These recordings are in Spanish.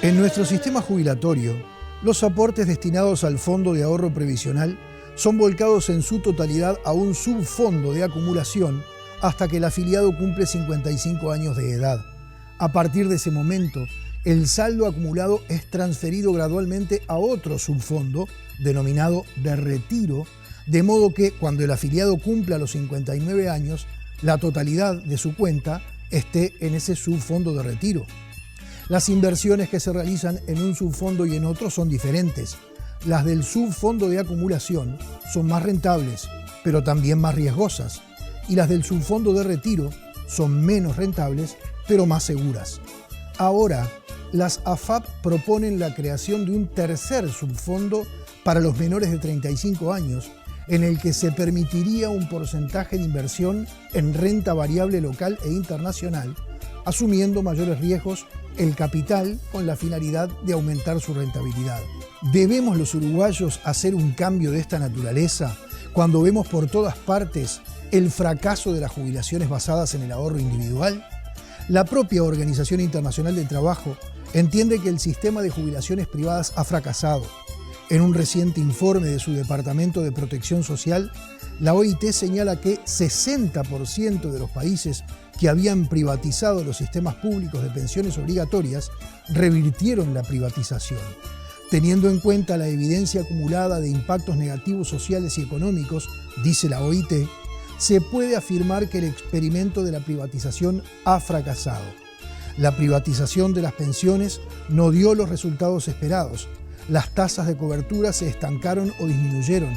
En nuestro sistema jubilatorio, los aportes destinados al Fondo de Ahorro Previsional son volcados en su totalidad a un subfondo de acumulación hasta que el afiliado cumple 55 años de edad. A partir de ese momento, el saldo acumulado es transferido gradualmente a otro subfondo, denominado de retiro, de modo que cuando el afiliado cumpla los 59 años, la totalidad de su cuenta esté en ese subfondo de retiro. Las inversiones que se realizan en un subfondo y en otro son diferentes. Las del subfondo de acumulación son más rentables, pero también más riesgosas. Y las del subfondo de retiro son menos rentables, pero más seguras. Ahora, las AFAP proponen la creación de un tercer subfondo para los menores de 35 años, en el que se permitiría un porcentaje de inversión en renta variable local e internacional, asumiendo mayores riesgos el capital con la finalidad de aumentar su rentabilidad. ¿Debemos los uruguayos hacer un cambio de esta naturaleza cuando vemos por todas partes el fracaso de las jubilaciones basadas en el ahorro individual? La propia Organización Internacional del Trabajo entiende que el sistema de jubilaciones privadas ha fracasado. En un reciente informe de su Departamento de Protección Social, la OIT señala que 60% de los países que habían privatizado los sistemas públicos de pensiones obligatorias revirtieron la privatización. Teniendo en cuenta la evidencia acumulada de impactos negativos sociales y económicos, dice la OIT, se puede afirmar que el experimento de la privatización ha fracasado. La privatización de las pensiones no dio los resultados esperados. Las tasas de cobertura se estancaron o disminuyeron.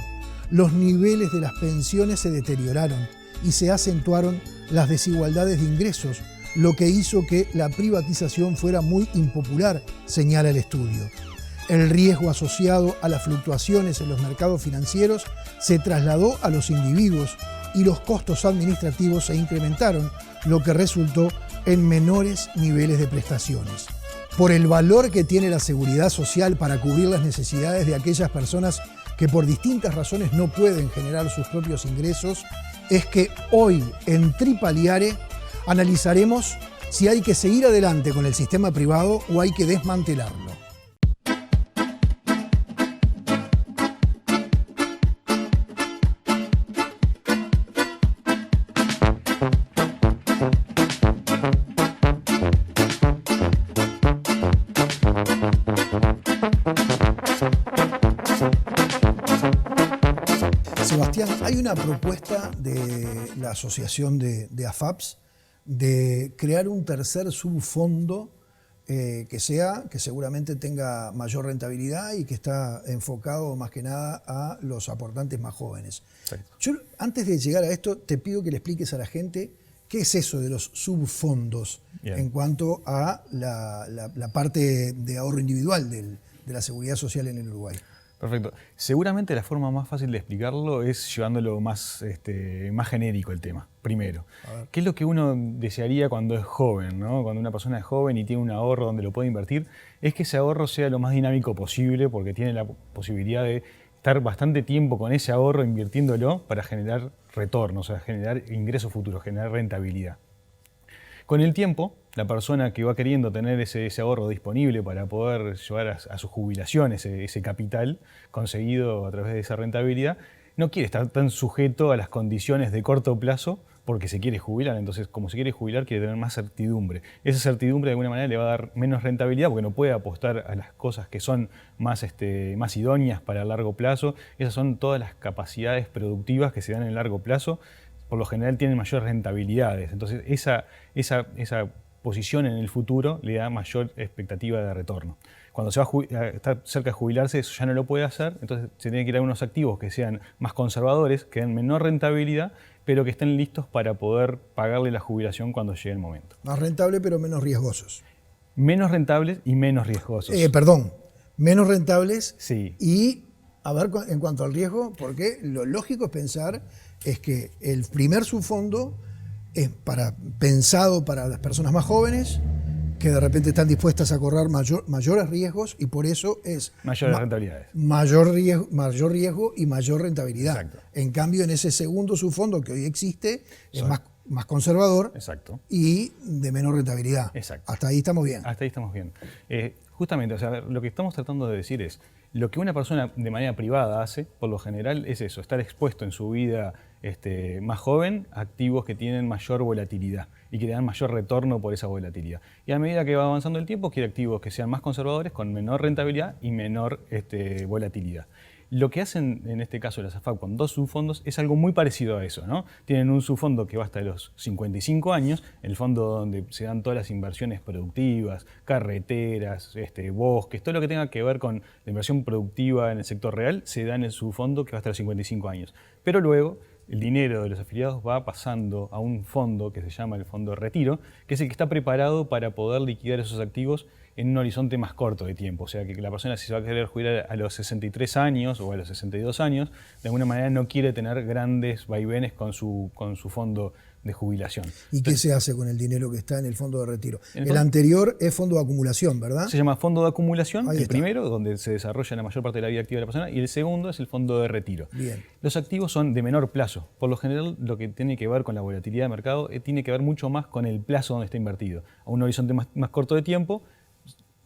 Los niveles de las pensiones se deterioraron y se acentuaron las desigualdades de ingresos, lo que hizo que la privatización fuera muy impopular, señala el estudio. El riesgo asociado a las fluctuaciones en los mercados financieros se trasladó a los individuos y los costos administrativos se incrementaron, lo que resultó en menores niveles de prestaciones. Por el valor que tiene la seguridad social para cubrir las necesidades de aquellas personas que por distintas razones no pueden generar sus propios ingresos, es que hoy en Tripaliare analizaremos si hay que seguir adelante con el sistema privado o hay que desmantelarlo. Sebastián, hay una propuesta de la Asociación de AFAPs de crear un tercer subfondo que seguramente tenga mayor rentabilidad y que está enfocado más que nada a los aportantes más jóvenes. Yo, antes de llegar a esto, te pido que le expliques a la gente qué es eso de los subfondos en cuanto a la parte de ahorro individual de la seguridad social en el Uruguay. Perfecto. Seguramente la forma más fácil de explicarlo es llevándolo más genérico el tema, primero. ¿Qué es lo que uno desearía cuando es joven, ¿no? Cuando una persona es joven y tiene un ahorro donde lo puede invertir? Es que ese ahorro sea lo más dinámico posible porque tiene la posibilidad de estar bastante tiempo con ese ahorro invirtiéndolo para generar retornos, o sea, generar ingresos futuros, generar rentabilidad. Con el tiempo, la persona que va queriendo tener ese ahorro disponible para poder llevar a su jubilación ese capital conseguido a través de esa rentabilidad, no quiere estar tan sujeto a las condiciones de corto plazo porque se quiere jubilar. Entonces, como se quiere jubilar, quiere tener más certidumbre. Esa certidumbre de alguna manera le va a dar menos rentabilidad porque no puede apostar a las cosas que son más idóneas para el largo plazo. Esas son todas las capacidades productivas que se dan en el largo plazo. Por lo general tienen mayores rentabilidades. Entonces, esa posición en el futuro le da mayor expectativa de retorno. Cuando se va a estar cerca de jubilarse, eso ya no lo puede hacer, entonces se tiene que ir a unos activos que sean más conservadores, que den menor rentabilidad, pero que estén listos para poder pagarle la jubilación cuando llegue el momento. Más rentable, pero menos riesgosos. Menos rentables y menos riesgosos. Menos rentables. Sí. Y, a ver, en cuanto al riesgo, porque lo lógico es pensar es que el primer subfondo es pensado para las personas más jóvenes que de repente están dispuestas a correr mayores riesgos y por eso es mayores rentabilidades. Mayor riesgo y mayor rentabilidad. Exacto. En cambio, en ese segundo subfondo que hoy existe, es más conservador Exacto. y de menor rentabilidad. Exacto. Hasta ahí estamos bien. Hasta ahí estamos bien. Justamente, o sea, lo que estamos tratando de decir es, lo que una persona de manera privada hace, por lo general, es eso, estar expuesto en su vida más joven a activos que tienen mayor volatilidad y que le dan mayor retorno por esa volatilidad. Y a medida que va avanzando el tiempo, quiere activos que sean más conservadores, con menor rentabilidad y menor volatilidad. Lo que hacen en este caso las AFAP con dos subfondos es algo muy parecido a eso, ¿no? Tienen un subfondo que va hasta los 55 años, el fondo donde se dan todas las inversiones productivas, carreteras, bosques, todo lo que tenga que ver con la inversión productiva en el sector real, se da en el subfondo que va hasta los 55 años. Pero luego el dinero de los afiliados va pasando a un fondo que se llama el fondo de retiro, que es el que está preparado para poder liquidar esos activos en un horizonte más corto de tiempo. O sea, que la persona, si se va a querer jubilar a los 63 años o a los 62 años, de alguna manera no quiere tener grandes vaivenes con su fondo de jubilación. ¿Y qué se hace con el dinero que está en el fondo de retiro? El anterior es fondo de acumulación, ¿verdad? Se llama fondo de acumulación, Ahí el está. Primero, donde se desarrolla la mayor parte de la vida activa de la persona, y el segundo es el fondo de retiro. Bien. Los activos son de menor plazo. Por lo general, lo que tiene que ver con la volatilidad de mercado tiene que ver mucho más con el plazo donde está invertido. A un horizonte más corto de tiempo,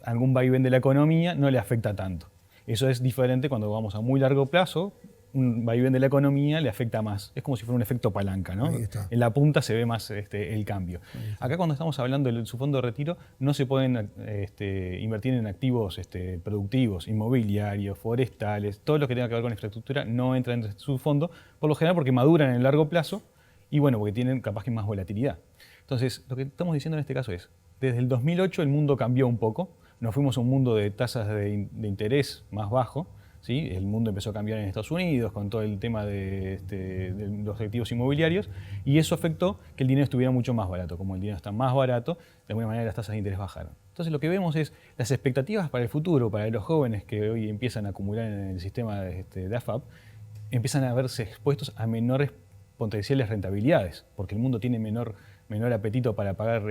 algún vaivén de la economía no le afecta tanto. Eso es diferente cuando vamos a muy largo plazo, un vaivén de la economía le afecta más. Es como si fuera un efecto palanca, ¿no? Ahí está. En la punta se ve más el cambio. Acá cuando estamos hablando de su fondo de retiro, no se pueden invertir en activos productivos, inmobiliarios, forestales, todo lo que tenga que ver con infraestructura no entra en su fondo, por lo general porque maduran en el largo plazo y bueno, porque tienen capaz que más volatilidad. Entonces, lo que estamos diciendo en este caso es, desde el 2008 el mundo cambió un poco, nos fuimos a un mundo de tasas de interés más bajo, ¿sí? El mundo empezó a cambiar en Estados Unidos con todo el tema de los activos inmobiliarios y eso afectó que el dinero estuviera mucho más barato. Como el dinero está más barato, de alguna manera las tasas de interés bajaron. Entonces lo que vemos es las expectativas para el futuro, para los jóvenes que hoy empiezan a acumular en el sistema de AFAP, empiezan a verse expuestos a menores potenciales rentabilidades, porque el mundo tiene menor apetito para pagar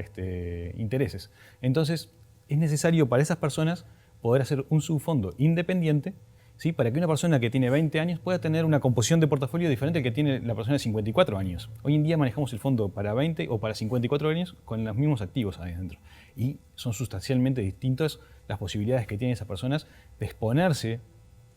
intereses. Entonces es necesario para esas personas poder hacer un subfondo independiente, ¿sí? Para que una persona que tiene 20 años pueda tener una composición de portafolio diferente que tiene la persona de 54 años. Hoy en día manejamos el fondo para 20 o para 54 años con los mismos activos ahí adentro. Y son sustancialmente distintas las posibilidades que tienen esas personas de exponerse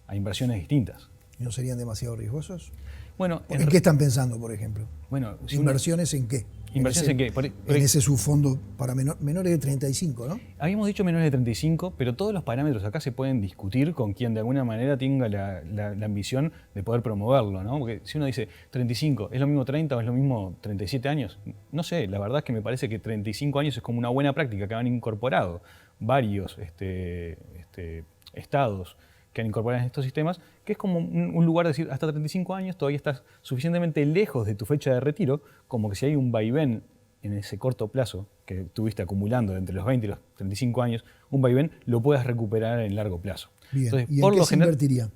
a inversiones distintas. ¿No serían demasiado riesgosos? Bueno, ¿En qué están pensando, por ejemplo? Bueno, si ¿Inversiones en qué? ¿Inversiones en qué? En ese subfondo para menores de 35, ¿no? Habíamos dicho menores de 35, pero todos los parámetros acá se pueden discutir con quien de alguna manera tenga la ambición de poder promoverlo, ¿no? Porque si uno dice 35, ¿es lo mismo 30 o es lo mismo 37 años? No sé, la verdad es que me parece que 35 años es como una buena práctica que han incorporado varios estados que han incorporado en estos sistemas, que es como un lugar de decir, hasta 35 años todavía estás suficientemente lejos de tu fecha de retiro, como que si hay un vaivén en ese corto plazo que tuviste acumulando entre los 20 y los 35 años, un vaivén lo puedas recuperar en largo plazo. Bien. Entonces, ¿Y en qué se invertiría?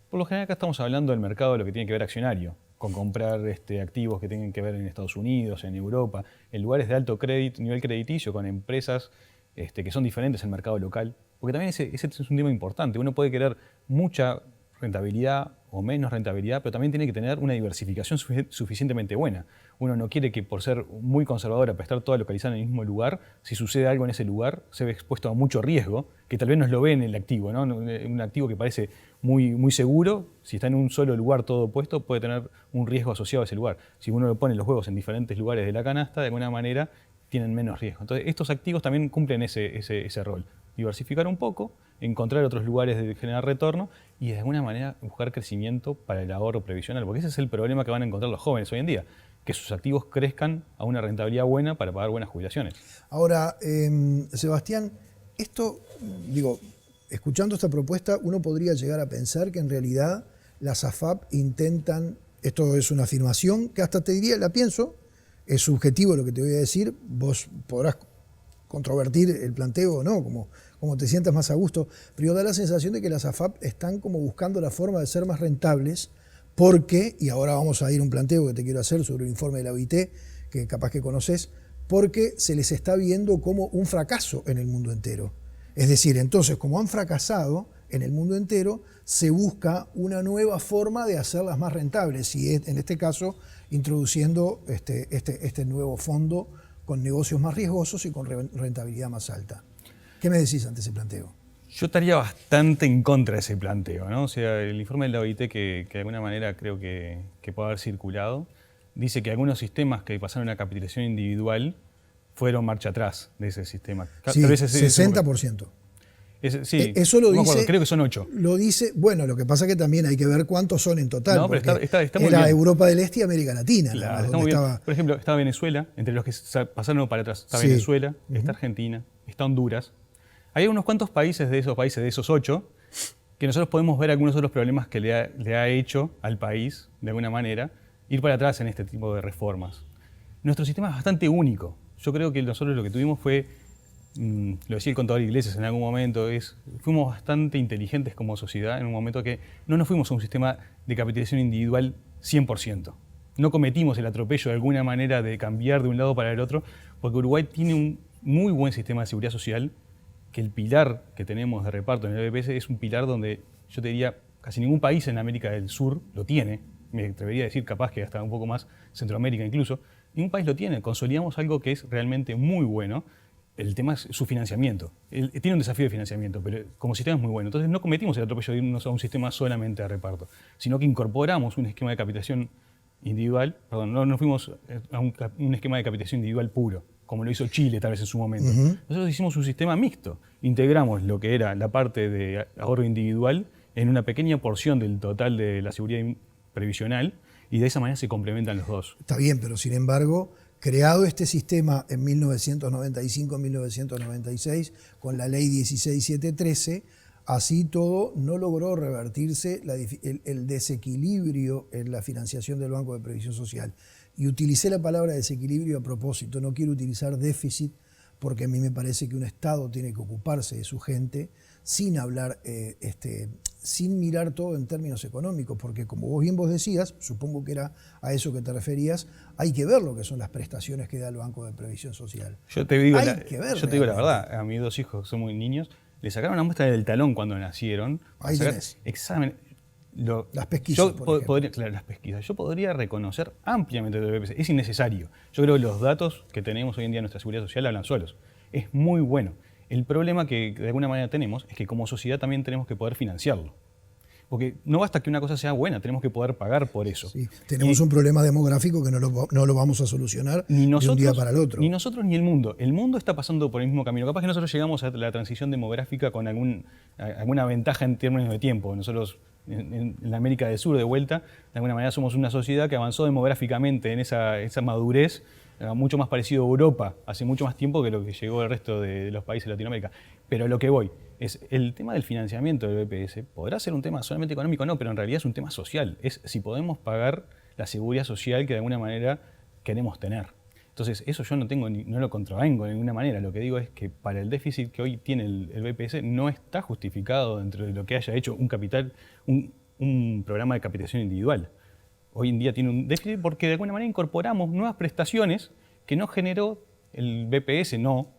Por lo general acá estamos hablando del mercado de lo que tiene que ver accionario, con comprar activos que tengan que ver en Estados Unidos, en Europa, en lugares de alto nivel crediticio, con empresas que son diferentes al mercado local. Porque también ese es un tema importante. Uno puede querer mucha rentabilidad o menos rentabilidad, pero también tiene que tener una diversificación suficientemente buena. Uno no quiere que por ser muy conservador, para estar toda localizada en el mismo lugar, si sucede algo en ese lugar, se ve expuesto a mucho riesgo, que tal vez no lo ve en el activo, ¿no? Un activo que parece muy seguro, si está en un solo lugar todo puesto, puede tener un riesgo asociado a ese lugar. Si uno le pone los huevos en diferentes lugares de la canasta, de alguna manera tienen menos riesgo. Entonces, estos activos también cumplen ese rol. Diversificar un poco, encontrar otros lugares de generar retorno y de alguna manera buscar crecimiento para el ahorro previsional, porque ese es el problema que van a encontrar los jóvenes hoy en día, que sus activos crezcan a una rentabilidad buena para pagar buenas jubilaciones. Ahora, Sebastián, escuchando esta propuesta, uno podría llegar a pensar que en realidad las AFAP intentan, esto es una afirmación que hasta te diría, la pienso, es subjetivo lo que te voy a decir, vos podrás controvertir el planteo o no, como te sientas más a gusto, pero da la sensación de que las AFAP están como buscando la forma de ser más rentables porque, y ahora vamos a ir a un planteo que te quiero hacer sobre el informe de la OIT, que capaz que conoces, porque se les está viendo como un fracaso en el mundo entero. Es decir, entonces, como han fracasado en el mundo entero, se busca una nueva forma de hacerlas más rentables, y en este caso introduciendo este nuevo fondo con negocios más riesgosos y con rentabilidad más alta. ¿Qué me decís ante ese planteo? Yo estaría bastante en contra de ese planteo, ¿no? O sea, el informe de la OIT que de alguna manera creo que puede haber circulado, dice que algunos sistemas que pasaron a capitalización individual fueron marcha atrás de ese sistema. Sí, 60%. Sí, eso lo no dice, creo que son 8. Lo dice, bueno, lo que pasa es que también hay que ver cuántos son en total. No, pero está muy era bien. Europa del Este y América Latina. Claro, está muy bien. Por ejemplo, está Venezuela, entre los que pasaron para atrás. Está Venezuela, está Argentina, está Honduras. Hay unos cuantos países de esos 8, que nosotros podemos ver algunos de los problemas que le ha hecho al país, de alguna manera, ir para atrás en este tipo de reformas. Nuestro sistema es bastante único. Yo creo que nosotros lo que tuvimos fue, lo decía el contador Iglesias en algún momento, fuimos bastante inteligentes como sociedad en un momento que no nos fuimos a un sistema de capitalización individual 100%. No cometimos el atropello de alguna manera de cambiar de un lado para el otro, porque Uruguay tiene un muy buen sistema de seguridad social, que el pilar que tenemos de reparto en el BPS es un pilar donde yo te diría casi ningún país en América del Sur lo tiene. Me atrevería a decir capaz que hasta un poco más Centroamérica incluso. Ningún país lo tiene. Consolidamos algo que es realmente muy bueno. El tema es su financiamiento. Tiene un desafío de financiamiento, pero como sistema es muy bueno. Entonces no cometimos el atropello de irnos a un sistema solamente de reparto, sino que incorporamos un esquema de capitalización individual, no fuimos a un esquema de capitalización individual puro, como lo hizo Chile tal vez en su momento. Nosotros hicimos un sistema mixto. Integramos lo que era la parte de ahorro individual en una pequeña porción del total de la seguridad previsional, y de esa manera se complementan los dos. Está bien, pero sin embargo, creado este sistema en 1995-1996 con la ley 16713, así todo no logró revertirse el desequilibrio en la financiación del Banco de Previsión Social. Y utilicé la palabra desequilibrio a propósito, no quiero utilizar déficit, porque a mí me parece que un Estado tiene que ocuparse de su gente sin hablar, sin mirar todo en términos económicos, porque como vos decías, supongo que era a eso que te referías, hay que ver lo que son las prestaciones que da el Banco de Previsión Social. Yo te digo la verdad, a mis 2 hijos son muy niños, le sacaron una muestra del talón cuando nacieron. Ahí tenés. Examen. Las pesquisas, las pesquisas. Yo podría reconocer ampliamente el BPS. Es innecesario. Yo creo que los datos que tenemos hoy en día en nuestra seguridad social hablan solos. Es muy bueno. El problema que de alguna manera tenemos es que como sociedad también tenemos que poder financiarlo. Porque no basta que una cosa sea buena, tenemos que poder pagar por eso. Sí, tenemos un problema demográfico que no lo vamos a solucionar de un día para el otro. Ni nosotros ni el mundo. El mundo está pasando por el mismo camino. Capaz que nosotros llegamos a la transición demográfica con alguna ventaja en términos de tiempo. Nosotros en la América del Sur, de vuelta, de alguna manera somos una sociedad que avanzó demográficamente en esa madurez, mucho más parecido a Europa, hace mucho más tiempo que lo que llegó el resto de los países de Latinoamérica. Pero lo que voy es el tema del financiamiento del BPS. Podrá ser un tema solamente económico, no, pero en realidad es un tema social. Es si podemos pagar la seguridad social que de alguna manera queremos tener. Entonces, eso yo no lo contravengo de ninguna manera. Lo que digo es que para el déficit que hoy tiene el BPS no está justificado dentro de lo que haya hecho un programa de capitalización individual. Hoy en día tiene un déficit porque de alguna manera incorporamos nuevas prestaciones que no generó el BPS, no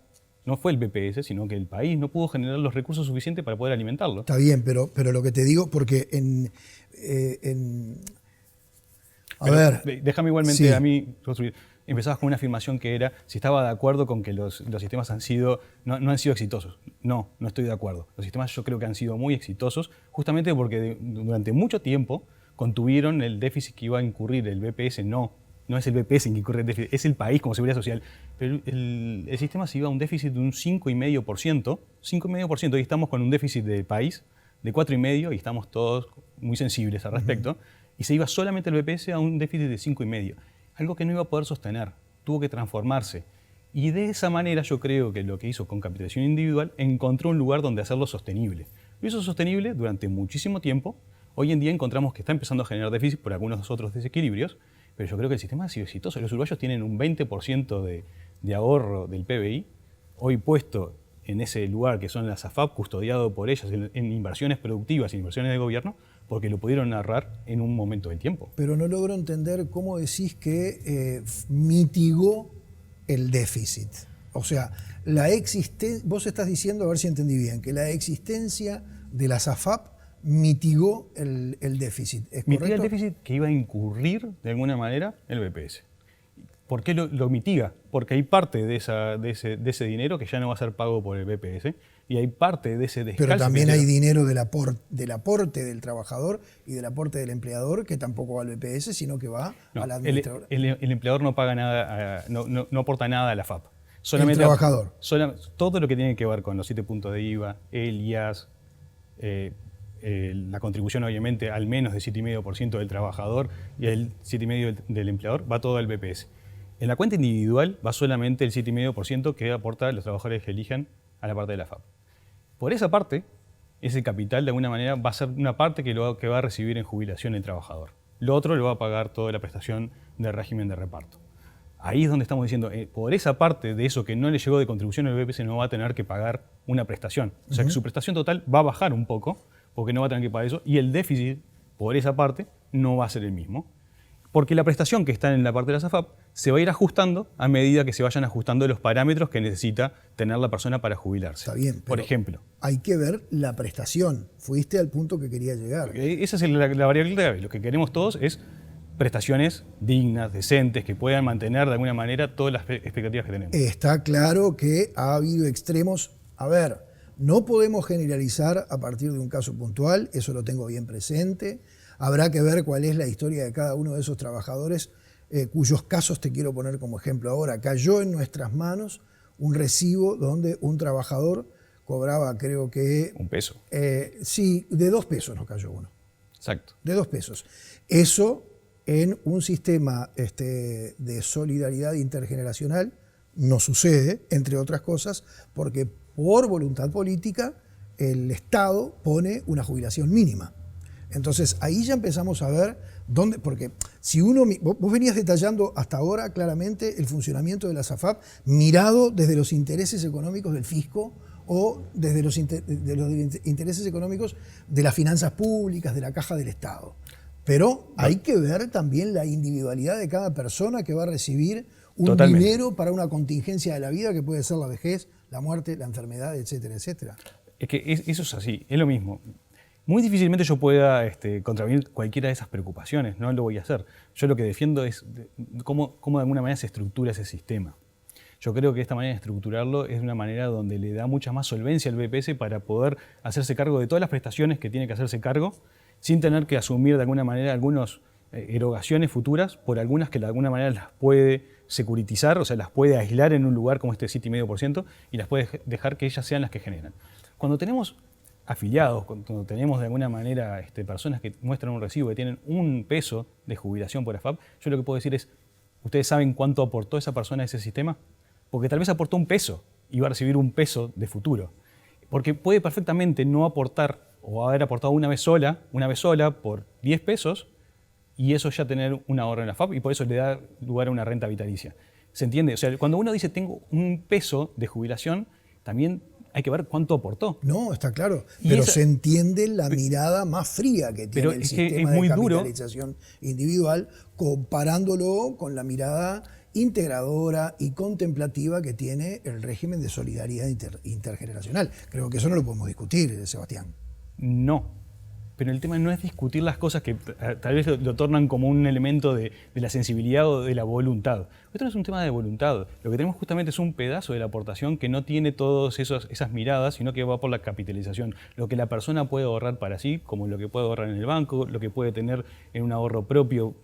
fue el BPS, sino que el país no pudo generar los recursos suficientes para poder alimentarlo. Está bien, pero lo que te digo, porque déjame igualmente a mí construir. Empezabas con una afirmación que era si estaba de acuerdo con que los sistemas no han sido exitosos. No estoy de acuerdo. Los sistemas yo creo que han sido muy exitosos justamente porque durante mucho tiempo contuvieron el déficit que iba a incurrir el BPS. No es el BPS en que incurre el déficit, es el país como seguridad social. Pero el sistema se iba a un déficit de un 5,5%, y estamos con un déficit de país de 4,5% y estamos todos muy sensibles al respecto. Y se iba solamente el BPS a un déficit de 5,5%. Algo que no iba a poder sostener, tuvo que transformarse. Y de esa manera yo creo que lo que hizo con capitalización individual encontró un lugar donde hacerlo sostenible. Lo hizo sostenible durante muchísimo tiempo. Hoy en día encontramos que está empezando a generar déficit por algunos otros desequilibrios, pero yo creo que el sistema ha sido exitoso. Los uruguayos tienen un 20% de ahorro del PBI, hoy puesto en ese lugar que son las AFAP, custodiado por ellas en inversiones productivas, inversiones de gobierno, porque lo pudieron narrar en un momento del tiempo. Pero no logro entender cómo decís que mitigó el déficit. O sea, vos estás diciendo, a ver si entendí bien, que la existencia de las AFAP mitigó el déficit. ¿Es mitiga correcto? el déficit que iba a incurrir de alguna manera el BPS. ¿Por qué lo mitiga? Porque hay parte de ese dinero que ya no va a ser pago por el BPS y hay parte de ese descalce. Pero también hay dinero del aporte del trabajador y del aporte del empleador que tampoco va al BPS, sino que va a la administradora. El empleador no paga nada, no aporta nada a la FAP. El trabajador. Todo lo que tiene que ver con los 7 puntos de IVA, el IAS, la contribución obviamente al menos del 7,5% del trabajador y el 7,5% del empleador, va todo al BPS. En la cuenta individual va solamente el 7,5% que aporta los trabajadores que elijan a la parte de la FAP. Por esa parte, ese capital de alguna manera va a ser una parte que va a recibir en jubilación el trabajador. Lo otro lo va a pagar toda la prestación del régimen de reparto. Ahí es donde estamos diciendo, por esa parte de eso que no le llegó de contribución, el BPS no va a tener que pagar una prestación. O sea que su prestación total va a bajar un poco, porque no va a tener que pagar eso, y el déficit por esa parte no va a ser el mismo. Porque la prestación que está en la parte de la AFAP se va a ir ajustando a medida que se vayan ajustando los parámetros que necesita tener la persona para jubilarse. Está bien, por ejemplo. Hay que ver la prestación. Fuiste al punto que quería llegar. Esa es la variable clave. Lo que queremos todos es prestaciones dignas, decentes, que puedan mantener de alguna manera todas las expectativas que tenemos. Está claro que ha habido extremos. A ver, no podemos generalizar a partir de un caso puntual, eso lo tengo bien presente. Habrá que ver cuál es la historia de cada uno de esos trabajadores, cuyos casos te quiero poner como ejemplo ahora. Cayó en nuestras manos un recibo donde un trabajador cobraba, creo que... Un peso. Sí, de 2 pesos nos cayó uno. Exacto. De 2 pesos. Eso en un sistema de solidaridad intergeneracional no sucede, entre otras cosas, porque por voluntad política el Estado pone una jubilación mínima. Entonces ahí ya empezamos a ver dónde, porque si vos venías detallando hasta ahora claramente el funcionamiento de la AFAP mirado desde los intereses económicos del fisco o desde los intereses económicos de las finanzas públicas, de la caja del Estado. Pero hay que ver también la individualidad de cada persona que va a recibir un dinero para una contingencia de la vida que puede ser la vejez, la muerte, la enfermedad, etcétera, etcétera. Es que eso es así, es lo mismo. Muy difícilmente yo pueda contravenir cualquiera de esas preocupaciones, no lo voy a hacer. Yo lo que defiendo es cómo de alguna manera se estructura ese sistema. Yo creo que esta manera de estructurarlo es una manera donde le da mucha más solvencia al BPS para poder hacerse cargo de todas las prestaciones que tiene que hacerse cargo, sin tener que asumir de alguna manera algunas erogaciones futuras por algunas que de alguna manera las puede securitizar, o sea, las puede aislar en un lugar como este 7,5% y las puede dejar que ellas sean las que generan. Cuando tenemos afiliados, cuando tenemos de alguna manera personas que muestran un recibo que tienen un peso de jubilación por AFAP, yo lo que puedo decir es, ¿ustedes saben cuánto aportó esa persona a ese sistema? Porque tal vez aportó un peso y va a recibir un peso de futuro. Porque puede perfectamente no aportar o haber aportado una vez sola por 10 pesos y eso ya tener un ahorro en la AFAP y por eso le da lugar a una renta vitalicia. ¿Se entiende? O sea, cuando uno dice tengo un peso de jubilación, también hay que ver cuánto aportó. No, está claro. Pero se entiende la mirada más fría que tiene el sistema de capitalización individual, comparándolo con la mirada integradora y contemplativa que tiene el régimen de solidaridad intergeneracional. Creo que eso no lo podemos discutir, Sebastián. No. Pero el tema no es discutir las cosas que tal vez lo tornan como un elemento de la sensibilidad o de la voluntad. Esto no es un tema de voluntad. Lo que tenemos justamente es un pedazo de la aportación que no tiene todas esas miradas, sino que va por la capitalización. Lo que la persona puede ahorrar para sí, como lo que puede ahorrar en el banco, lo que puede tener en un ahorro propio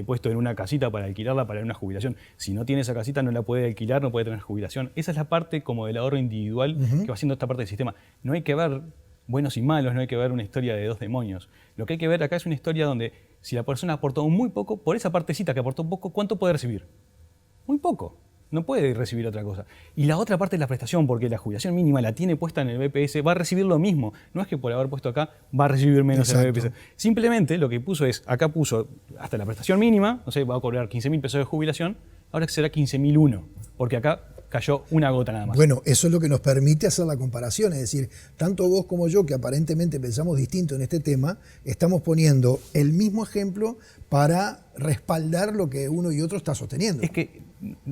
puesto en una casita para alquilarla para una jubilación. Si no tiene esa casita no la puede alquilar, no puede tener jubilación. Esa es la parte como del ahorro individual que va haciendo esta parte del sistema. No hay que ver buenos y malos, no hay que ver una historia de 2 demonios. Lo que hay que ver acá es una historia donde si la persona aportó muy poco, por esa partecita que aportó poco, ¿cuánto puede recibir? Muy poco. No puede recibir otra cosa. Y la otra parte es la prestación, porque la jubilación mínima la tiene puesta en el BPS, va a recibir lo mismo. No es que por haber puesto acá va a recibir menos en el BPS. Simplemente lo que puso es, acá puso hasta la prestación mínima, no sé, va a cobrar 15.000 pesos de jubilación, ahora será 15.001, porque acá cayó una gota nada más. Bueno, eso es lo que nos permite hacer la comparación, es decir, tanto vos como yo, que aparentemente pensamos distinto en este tema, estamos poniendo el mismo ejemplo para respaldar lo que uno y otro está sosteniendo. Es que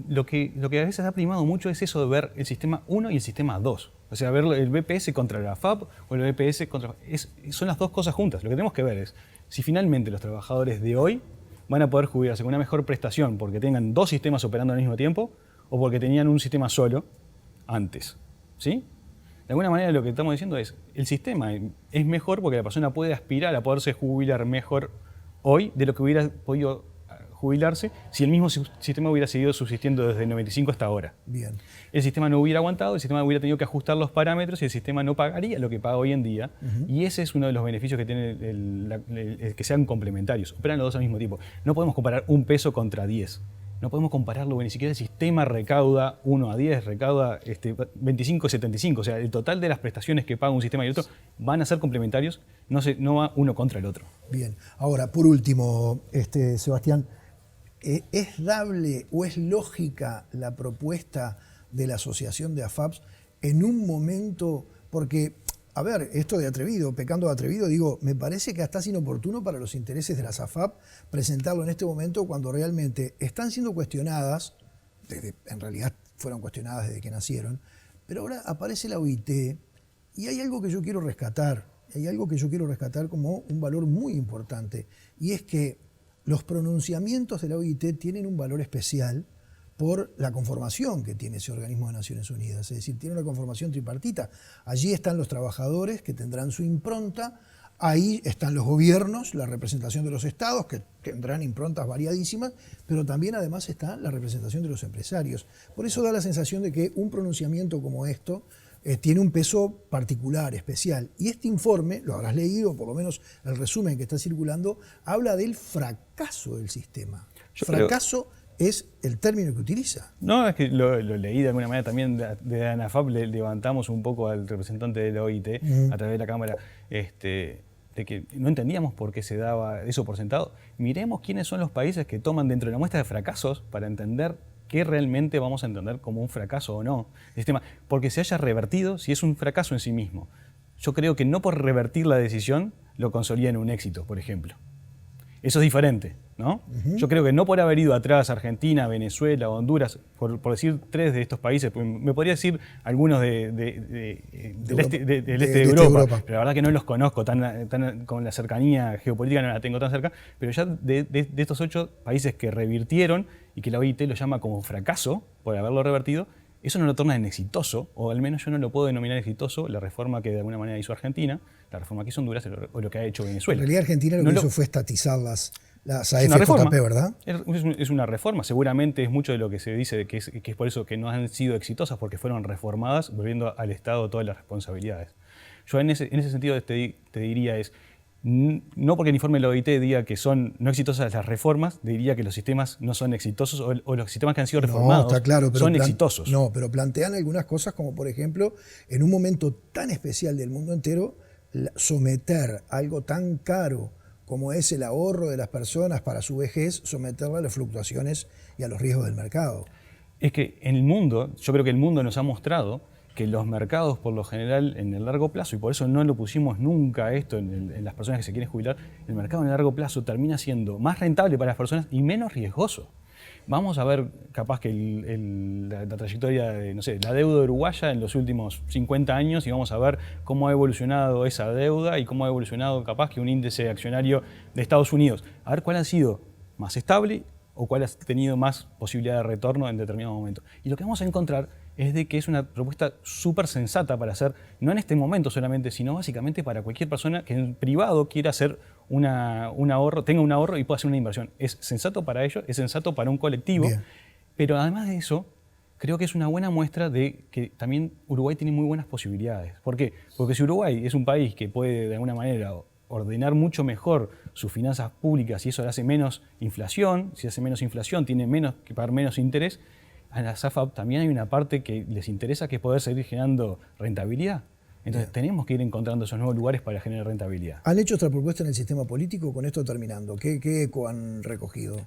lo que a veces ha primado mucho es eso de ver el sistema 1 y el sistema 2. O sea, ver el BPS contra la AFAP o el BPS contra... son las dos cosas juntas. Lo que tenemos que ver es si finalmente los trabajadores de hoy van a poder jubilarse con una mejor prestación porque tengan dos sistemas operando al mismo tiempo o porque tenían un sistema solo antes. ¿Sí? De alguna manera lo que estamos diciendo es el sistema es mejor porque la persona puede aspirar a poderse jubilar mejor hoy de lo que hubiera podido jubilarse si el mismo sistema hubiera seguido subsistiendo desde el 95 hasta ahora. Bien. El sistema no hubiera aguantado, el sistema hubiera tenido que ajustar los parámetros y el sistema no pagaría lo que paga hoy en día. Y ese es uno de los beneficios que tiene el que sean complementarios. Operan los dos al mismo tiempo. No podemos comparar un peso contra 10. No podemos compararlo, ni siquiera el sistema recauda 1 a 10, recauda 25 a 75. O sea, el total de las prestaciones que paga un sistema y el otro van a ser complementarios, no va uno contra el otro. Bien. Ahora, por último, Sebastián, ¿es dable o es lógica la propuesta de la Asociación de AFAPs en un momento? Porque, a ver, esto de atrevido, pecando de atrevido, digo, me parece que hasta es inoportuno para los intereses de las AFAP presentarlo en este momento cuando realmente están siendo cuestionadas, en realidad fueron cuestionadas desde que nacieron, pero ahora aparece la OIT y hay algo que yo quiero rescatar, como un valor muy importante, y es que los pronunciamientos de la OIT tienen un valor especial por la conformación que tiene ese organismo de Naciones Unidas, es decir, tiene una conformación tripartita. Allí están los trabajadores que tendrán su impronta, ahí están los gobiernos, la representación de los estados que tendrán improntas variadísimas, pero también además está la representación de los empresarios. Por eso da la sensación de que un pronunciamiento como esto tiene un peso particular, especial. Y este informe, lo habrás leído, por lo menos el resumen que está circulando, habla del fracaso del sistema. Fracaso es el término que utiliza. No, es que lo leí de alguna manera también de ANAFAP, le levantamos un poco al representante de la OIT a través de la Cámara, de que no entendíamos por qué se daba eso por sentado. Miremos quiénes son los países que toman dentro de la muestra de fracasos para entender qué realmente vamos a entender como un fracaso o no el sistema, porque se haya revertido, si es un fracaso en sí mismo. Yo creo que no por revertir la decisión lo consolida en un éxito, por ejemplo. Eso es diferente, ¿no? Yo creo que no por haber ido atrás Argentina, Venezuela, Honduras, por decir tres de estos países, me podría decir algunos del este de Europa, pero la verdad que no los conozco tan con la cercanía geopolítica, no la tengo tan cerca, pero ya de estos 8 países que revirtieron y que la OIT lo llama como fracaso por haberlo revertido, eso no lo torna en exitoso, o al menos yo no lo puedo denominar exitoso, la reforma que de alguna manera hizo Argentina, la reforma que hizo Honduras o lo que ha hecho Venezuela. En realidad Argentina lo que hizo fue estatizar las AFJP, ¿verdad? Es una reforma, seguramente es mucho de lo que se dice que es por eso que no han sido exitosas, porque fueron reformadas, volviendo al Estado todas las responsabilidades. Yo en ese sentido te diría no porque el informe de la OIT diga que son no exitosas las reformas, diría que los sistemas no son exitosos o los sistemas que han sido reformados está claro, pero son exitosos. No, pero plantean algunas cosas como por ejemplo, en un momento tan especial del mundo entero, someter algo tan caro como es el ahorro de las personas para su vejez, someterla a las fluctuaciones y a los riesgos del mercado. Es que en el mundo, yo creo que el mundo nos ha mostrado que los mercados por lo general en el largo plazo, y por eso no lo pusimos nunca esto en las personas que se quieren jubilar, el mercado en el largo plazo termina siendo más rentable para las personas y menos riesgoso. Vamos a ver capaz que la trayectoria de, no sé, la deuda uruguaya en los últimos 50 años y vamos a ver cómo ha evolucionado esa deuda y cómo ha evolucionado capaz que un índice accionario de Estados Unidos. A ver cuál ha sido más estable o cuál ha tenido más posibilidad de retorno en determinado momento. Y lo que vamos a encontrar es de que es una propuesta súper sensata para hacer, no en este momento solamente, sino básicamente para cualquier persona que en privado quiera hacer un ahorro, tenga un ahorro y pueda hacer una inversión. Es sensato para ellos, es sensato para un colectivo, bien. Pero además de eso, creo que es una buena muestra de que también Uruguay tiene muy buenas posibilidades. ¿Por qué? Porque si Uruguay es un país que puede de alguna manera ordenar mucho mejor sus finanzas públicas y eso le hace menos inflación, si hace menos inflación tiene que pagar menos interés, a la AFAP también hay una parte que les interesa, que es poder seguir generando rentabilidad. Entonces tenemos que ir encontrando esos nuevos lugares para generar rentabilidad. ¿Han hecho otra propuesta en el sistema político? Con esto terminando, ¿qué eco han recogido?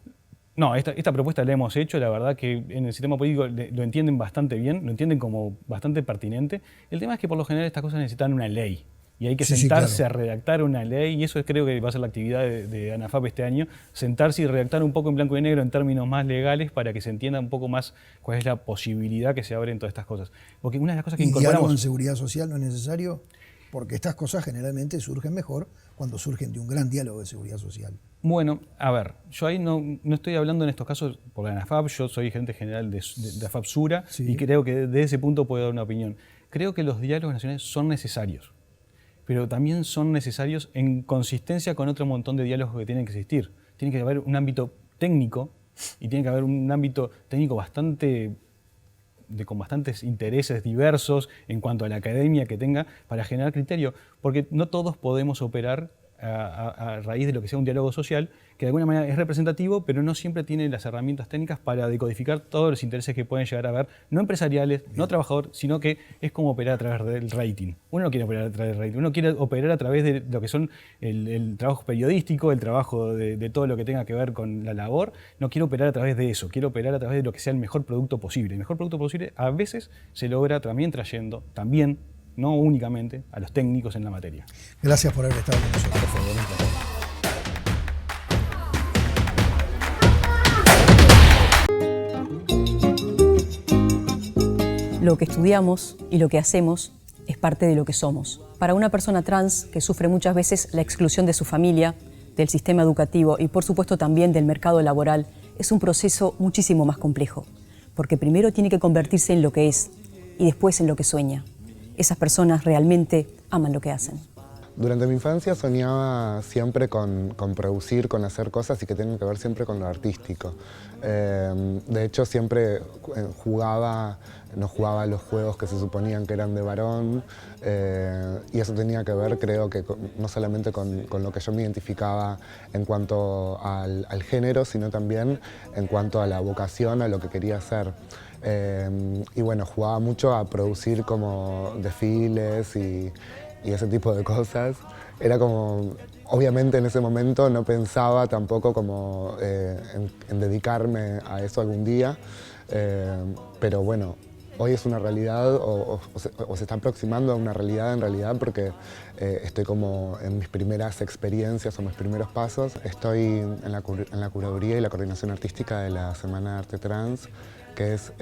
No, esta propuesta la hemos hecho, la verdad que en el sistema político lo entienden bastante bien, lo entienden como bastante pertinente. El tema es que por lo general estas cosas necesitan una ley y hay que Sí, sí, sentarse claro. a redactar una ley y eso creo que va a ser la actividad de ANAFAP este año, sentarse y redactar un poco en blanco y negro en términos más legales para que se entienda un poco más cuál es la posibilidad que se abre en todas estas cosas. Porque una de las cosas que ¿Y diálogo en incorporamos... seguridad social no es necesario? Porque estas cosas generalmente surgen mejor cuando surgen de un gran diálogo de seguridad social. Bueno, a ver, yo ahí no estoy hablando en estos casos por la ANAFAP, yo soy gerente general de AFAP Sura Sí. y creo que desde ese punto puedo dar una opinión. Creo que los diálogos nacionales son necesarios, pero también son necesarios en consistencia con otro montón de diálogos que tienen que existir. Tiene que haber un ámbito técnico y tiene que haber un ámbito técnico con bastantes intereses diversos en cuanto a la academia que tenga para generar criterio, porque no todos podemos operar a raíz de lo que sea un diálogo social, que de alguna manera es representativo, pero no siempre tiene las herramientas técnicas para decodificar todos los intereses que pueden llegar a haber, no empresariales, no trabajadores, sino que es como operar a través del rating. Uno no quiere operar a través del rating, uno quiere operar a través de lo que son el trabajo periodístico, el trabajo de todo lo que tenga que ver con la labor. No quiero operar a través de eso, quiero operar a través de lo que sea el mejor producto posible. El mejor producto posible a veces se logra también trayendo, no únicamente, a los técnicos en la materia. Gracias por haber estado con nosotros. Por favor, un placer. Lo que estudiamos y lo que hacemos es parte de lo que somos. Para una persona trans que sufre muchas veces la exclusión de su familia, del sistema educativo y por supuesto también del mercado laboral, es un proceso muchísimo más complejo, porque primero tiene que convertirse en lo que es y después en lo que sueña. Esas personas realmente aman lo que hacen. Durante mi infancia soñaba siempre con producir, con hacer cosas y que tienen que ver siempre con lo artístico. De hecho, siempre no jugaba los juegos que se suponían que eran de varón y eso tenía que ver, creo que no solamente con lo que yo me identificaba en cuanto al género, sino también en cuanto a la vocación, a lo que quería hacer. Y bueno, jugaba mucho a producir como desfiles y ese tipo de cosas. Era como, obviamente en ese momento no pensaba tampoco como en dedicarme a eso algún día, pero bueno, hoy es una realidad o se está aproximando a una realidad en realidad porque estoy como en mis primeras experiencias o mis primeros pasos. Estoy en la curaduría y la coordinación artística de la Semana de Arte Trans, que es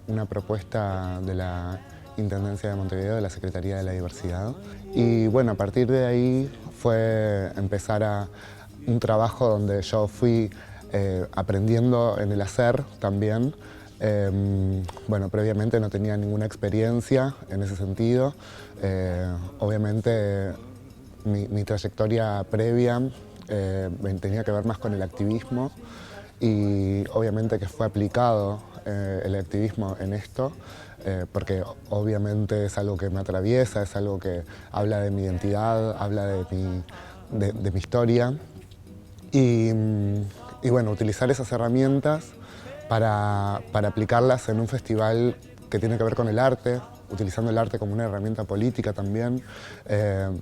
una propuesta de la Intendencia de Montevideo, de la Secretaría de la Diversidad. Y bueno, a partir de ahí fue empezar un trabajo donde yo fui aprendiendo en el hacer también. Bueno, previamente no tenía ninguna experiencia en ese sentido. Obviamente mi trayectoria previa tenía que ver más con el activismo y obviamente que fue aplicado el activismo en esto, porque obviamente es algo que me atraviesa, es algo que habla de mi identidad, habla de mi historia. Y bueno, utilizar esas herramientas para aplicarlas en un festival que tiene que ver con el arte, utilizando el arte como una herramienta política también,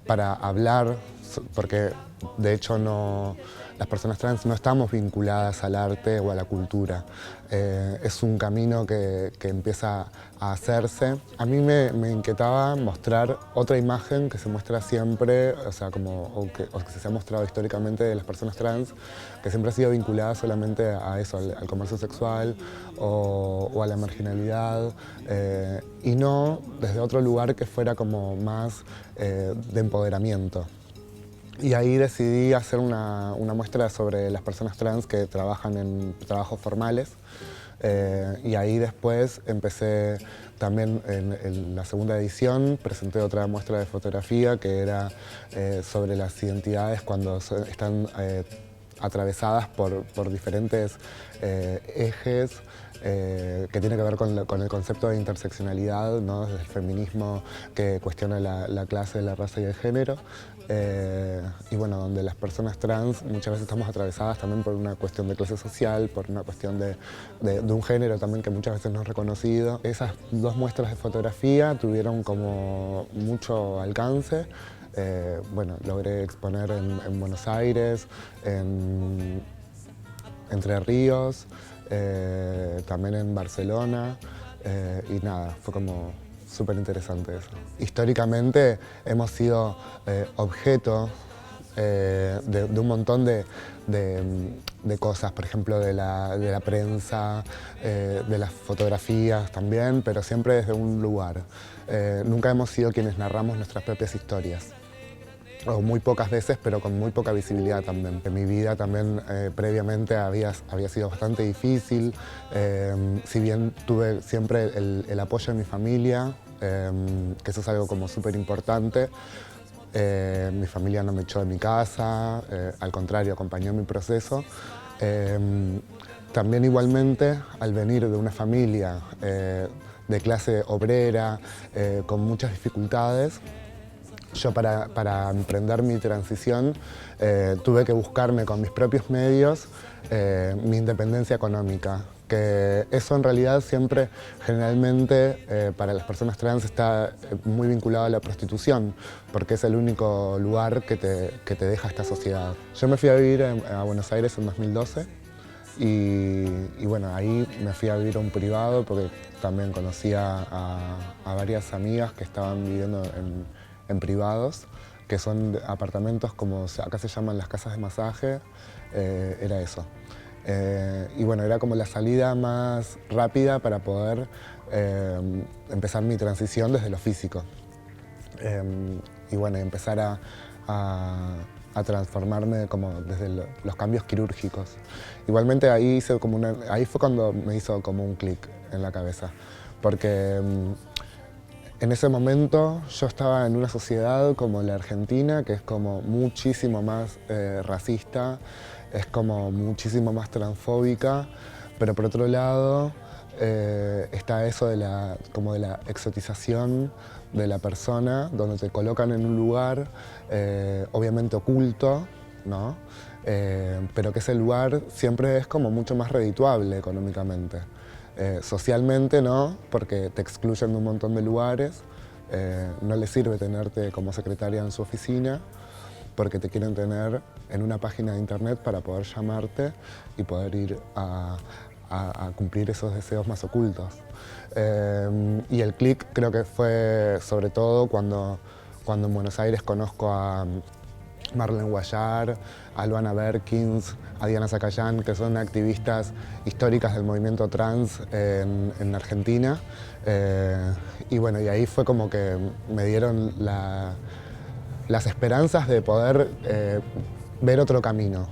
para hablar, porque de hecho las personas trans no estamos vinculadas al arte o a la cultura. Es un camino que empieza a hacerse. A mí me inquietaba mostrar otra imagen que se muestra siempre, o sea, o que se ha mostrado históricamente de las personas trans, que siempre ha sido vinculada solamente a eso, al comercio sexual o a la marginalidad, y no desde otro lugar que fuera como más de empoderamiento. Y ahí decidí hacer una muestra sobre las personas trans que trabajan en trabajos formales. Y ahí después empecé también en la segunda edición, presenté otra muestra de fotografía que era sobre las identidades cuando están atravesadas por diferentes ejes que tiene que ver con el concepto de interseccionalidad, ¿no? Desde el feminismo que cuestiona la clase, la raza y el género. Y bueno, donde las personas trans muchas veces estamos atravesadas también por una cuestión de clase social, por una cuestión de un género también que muchas veces no es reconocido. Esas dos muestras de fotografía tuvieron como mucho alcance. Bueno, logré exponer en Buenos Aires, en Entre Ríos, también en Barcelona, y nada, fue como súper interesante eso. Históricamente hemos sido objeto de un montón de cosas, por ejemplo de la prensa, de las fotografías también, pero siempre desde un lugar. Nunca hemos sido quienes narramos nuestras propias historias. O muy pocas veces, pero con muy poca visibilidad también. Mi vida también previamente había sido bastante difícil, si bien tuve siempre el apoyo de mi familia, que eso es algo como súper importante. Mi familia no me echó de mi casa, al contrario, acompañó mi proceso. También igualmente, al venir de una familia de clase obrera, con muchas dificultades, yo para emprender mi transición tuve que buscarme con mis propios medios mi independencia económica, que eso en realidad siempre, generalmente, para las personas trans está muy vinculado a la prostitución, porque es el único lugar que te deja esta sociedad. Yo me fui a vivir a Buenos Aires en 2012 y bueno, ahí me fui a vivir a un privado porque también conocía a varias amigas que estaban viviendo en privados, que son apartamentos como acá se llaman las casas de masaje, era eso. Y bueno, era como la salida más rápida para poder empezar mi transición desde lo físico. Y bueno, empezar a transformarme como desde los cambios quirúrgicos. Igualmente ahí fue cuando me hizo como un clic en la cabeza, porque en ese momento yo estaba en una sociedad como la Argentina, que es como muchísimo más racista, es como muchísimo más transfóbica, pero por otro lado está eso de la exotización de la persona, donde te colocan en un lugar obviamente oculto, ¿no? Pero que ese lugar siempre es como mucho más redituable económicamente. Socialmente no, porque te excluyen de un montón de lugares, no les sirve tenerte como secretaria en su oficina, porque te quieren tener en una página de internet para poder llamarte y poder ir a cumplir esos deseos más ocultos. Y el clic creo que fue sobre todo cuando en Buenos Aires conozco a Marlene Guayar, a Luana Berkins, a Diana Zacayán, que son activistas históricas del movimiento trans en Argentina. Y bueno, y ahí fue como que me dieron las esperanzas de poder ver otro camino.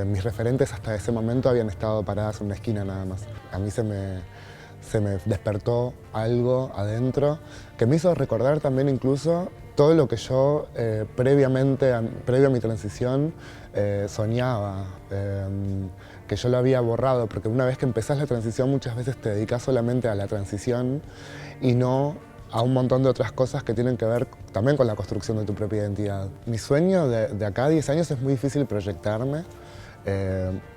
Mis referentes hasta ese momento habían estado paradas en una esquina nada más. A mí se me despertó algo adentro que me hizo recordar también incluso todo lo que yo previo a mi transición soñaba, que yo lo había borrado, porque una vez que empezás la transición muchas veces te dedicas solamente a la transición y no a un montón de otras cosas que tienen que ver también con la construcción de tu propia identidad. Mi sueño de acá a 10 años es muy difícil proyectarme,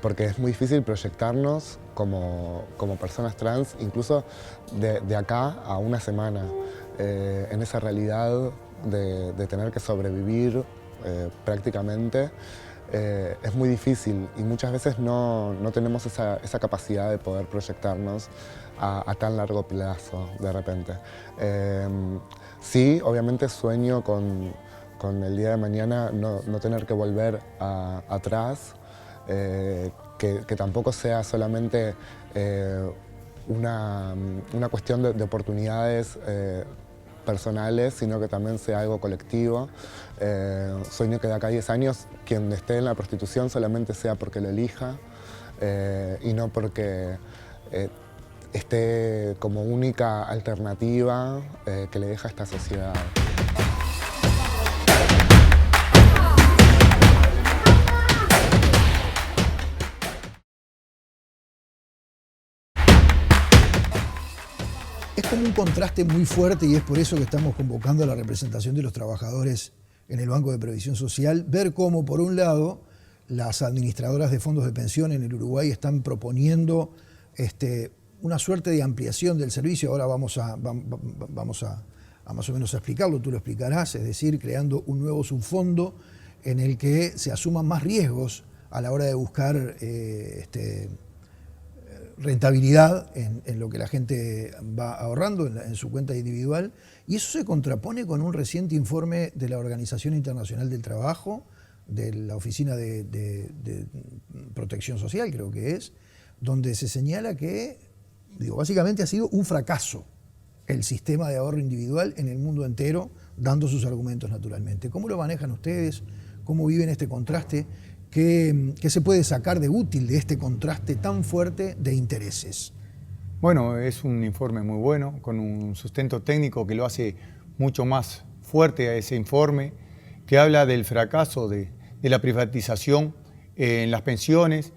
porque es muy difícil proyectarnos como personas trans, incluso de acá a una semana, en esa realidad de tener que sobrevivir prácticamente. Es muy difícil y muchas veces no tenemos esa capacidad de poder proyectarnos a tan largo plazo de repente. Sí, obviamente sueño con el día de mañana no tener que volver atrás, que tampoco sea solamente una cuestión de oportunidades personales, sino que también sea algo colectivo. Sueño que de acá a 10 años quien esté en la prostitución solamente sea porque lo elija y no porque esté como única alternativa que le deja esta sociedad. Es como un contraste muy fuerte y es por eso que estamos convocando a la representación de los trabajadores en el Banco de Previsión Social, ver cómo, por un lado, las administradoras de fondos de pensión en el Uruguay están proponiendo una suerte de ampliación del servicio. Ahora vamos a más o menos a explicarlo, tú lo explicarás, es decir, creando un nuevo subfondo en el que se asuman más riesgos a la hora de buscar rentabilidad en lo que la gente va ahorrando en su cuenta individual, y eso se contrapone con un reciente informe de la Organización Internacional del Trabajo, de la Oficina de Protección Social, creo que es, donde se señala que, básicamente ha sido un fracaso el sistema de ahorro individual en el mundo entero, dando sus argumentos naturalmente. ¿Cómo lo manejan ustedes? ¿Cómo viven este contraste? ¿Qué se puede sacar de útil de este contraste tan fuerte de intereses? Bueno, es un informe muy bueno, con un sustento técnico que lo hace mucho más fuerte a ese informe, que habla del fracaso de la privatización en las pensiones,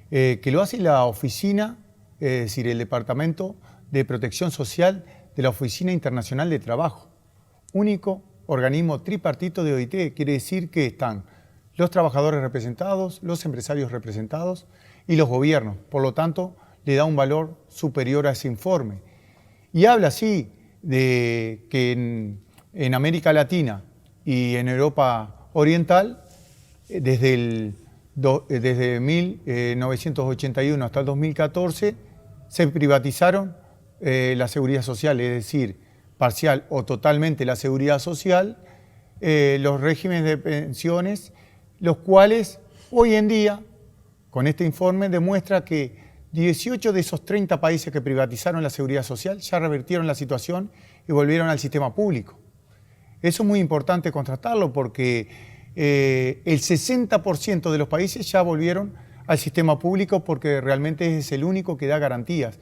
que lo hace la oficina, es decir, el Departamento de Protección Social de la Oficina Internacional de Trabajo, único organismo tripartito de OIT, quiere decir que están los trabajadores representados, los empresarios representados y los gobiernos. Por lo tanto, le da un valor superior a ese informe. Y habla así de que en América Latina y en Europa Oriental, desde 1981 hasta el 2014, se privatizaron la seguridad social, es decir, parcial o totalmente la seguridad social, los regímenes de pensiones, los cuales hoy en día, con este informe, demuestra que 18 de esos 30 países que privatizaron la seguridad social ya revertieron la situación y volvieron al sistema público. Eso es muy importante contrastarlo porque el 60% de los países ya volvieron al sistema público porque realmente es el único que da garantías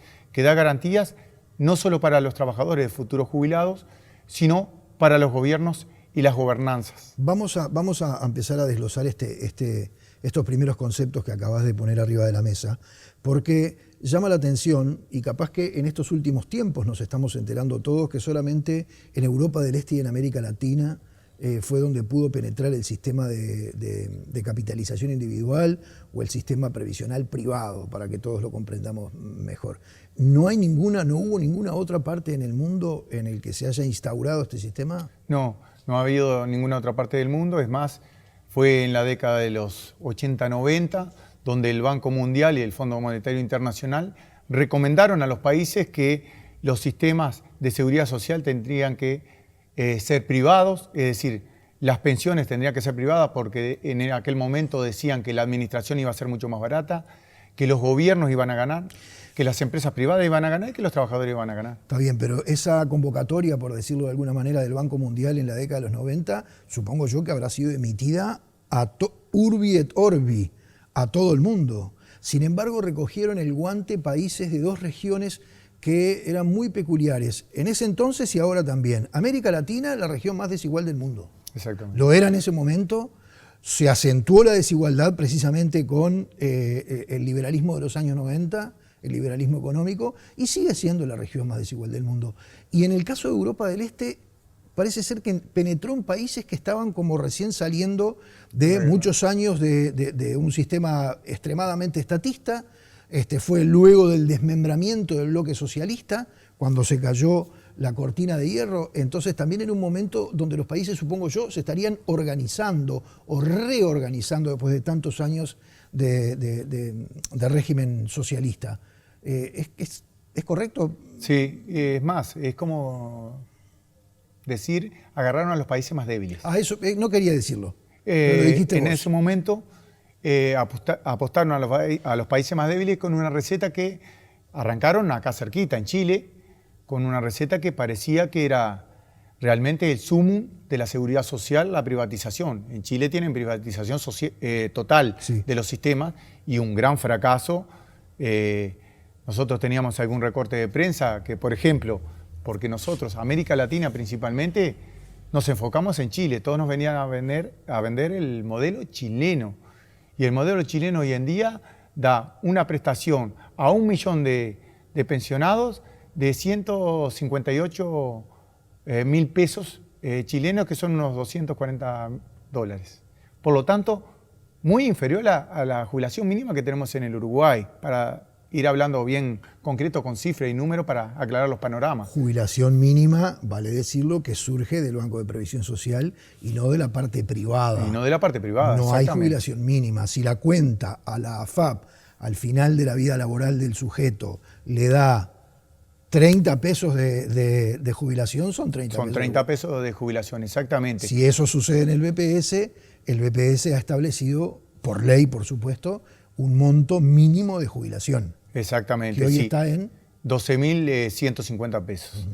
no solo para los trabajadores de futuros jubilados, sino para los gobiernos y las gobernanzas. Vamos a empezar a desglosar estos primeros conceptos que acabas de poner arriba de la mesa, porque llama la atención, y capaz que en estos últimos tiempos nos estamos enterando todos, que solamente en Europa del Este y en América Latina fue donde pudo penetrar el sistema de capitalización individual o el sistema previsional privado, para que todos lo comprendamos mejor. No hubo ninguna otra parte en el mundo en el que se haya instaurado este sistema? No ha habido ninguna otra parte del mundo. Es más, fue en la década de los 80-90 donde el Banco Mundial y el Fondo Monetario Internacional recomendaron a los países que los sistemas de seguridad social tendrían que ser privados, es decir, las pensiones tendrían que ser privadas porque en aquel momento decían que la administración iba a ser mucho más barata, que los gobiernos iban a ganar, que las empresas privadas iban a ganar y que los trabajadores iban a ganar. Está bien, pero esa convocatoria, por decirlo de alguna manera, del Banco Mundial en la década de los 90, supongo yo que habrá sido emitida a urbi et orbi, a todo el mundo. Sin embargo, recogieron el guante países de dos regiones que eran muy peculiares, en ese entonces y ahora también. América Latina, la región más desigual del mundo. Exactamente. Lo era en ese momento, se acentuó la desigualdad precisamente con el liberalismo de los años 90, el liberalismo económico, y sigue siendo la región más desigual del mundo. Y en el caso de Europa del Este, parece ser que penetró en países que estaban como recién saliendo de muchos años de un sistema extremadamente estatista. Fue luego del desmembramiento del bloque socialista, cuando se cayó la cortina de hierro. Entonces también en un momento donde los países, supongo yo, se estarían organizando o reorganizando después de tantos años de régimen socialista. ¿Es correcto? Sí, es más, es como decir, agarraron a los países más débiles. Eso no quería decirlo. Pero lo dijiste en vos. ese momento apostaron a los países más débiles con una receta que arrancaron acá cerquita, en Chile, con una receta que parecía que era realmente el sumum de la seguridad social, la privatización. En Chile tienen privatización total de los sistemas y un gran fracaso. Nosotros teníamos algún recorte de prensa que, por ejemplo, porque nosotros, América Latina principalmente, nos enfocamos en Chile. Todos nos venían a vender el modelo chileno. Y el modelo chileno hoy en día da una prestación a 1 millón de pensionados de 158.000 pesos chilenos, que son unos $240. Por lo tanto, muy inferior a la jubilación mínima que tenemos en el Uruguay, para ir hablando bien concreto con cifra y número para aclarar los panoramas. Jubilación mínima, vale decirlo, que surge del Banco de Previsión Social y no de la parte privada. Y no de la parte privada, No hay exactamente. jubilación mínima. Si la cuenta a la AFAP al final de la vida laboral del sujeto le da 30 pesos de jubilación, son 30 pesos. Son 30 pesos de jubilación, exactamente. Si eso sucede en el BPS ha establecido, por ley por supuesto, un monto mínimo de jubilación. Exactamente, Que hoy sí. está en 12.150 pesos.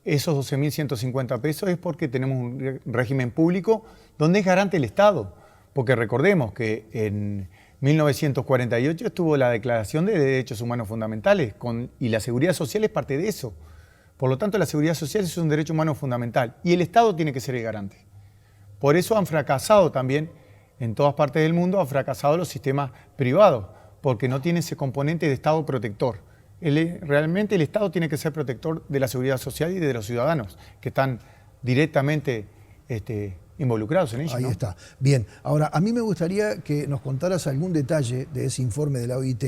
Esos 12.150 pesos es porque tenemos un régimen público donde es garante el Estado. Porque recordemos que en 1948 estuvo la Declaración de Derechos Humanos Fundamentales y la seguridad social es parte de eso. Por lo tanto, la seguridad social es un derecho humano fundamental y el Estado tiene que ser el garante. Por eso han fracasado también, en todas partes del mundo, han fracasado los sistemas privados, porque no tiene ese componente de Estado protector. Realmente el Estado tiene que ser protector de la seguridad social y de los ciudadanos que están directamente involucrados en ello. Ahí ¿no? está. Bien, ahora a mí me gustaría que nos contaras algún detalle de ese informe de la OIT,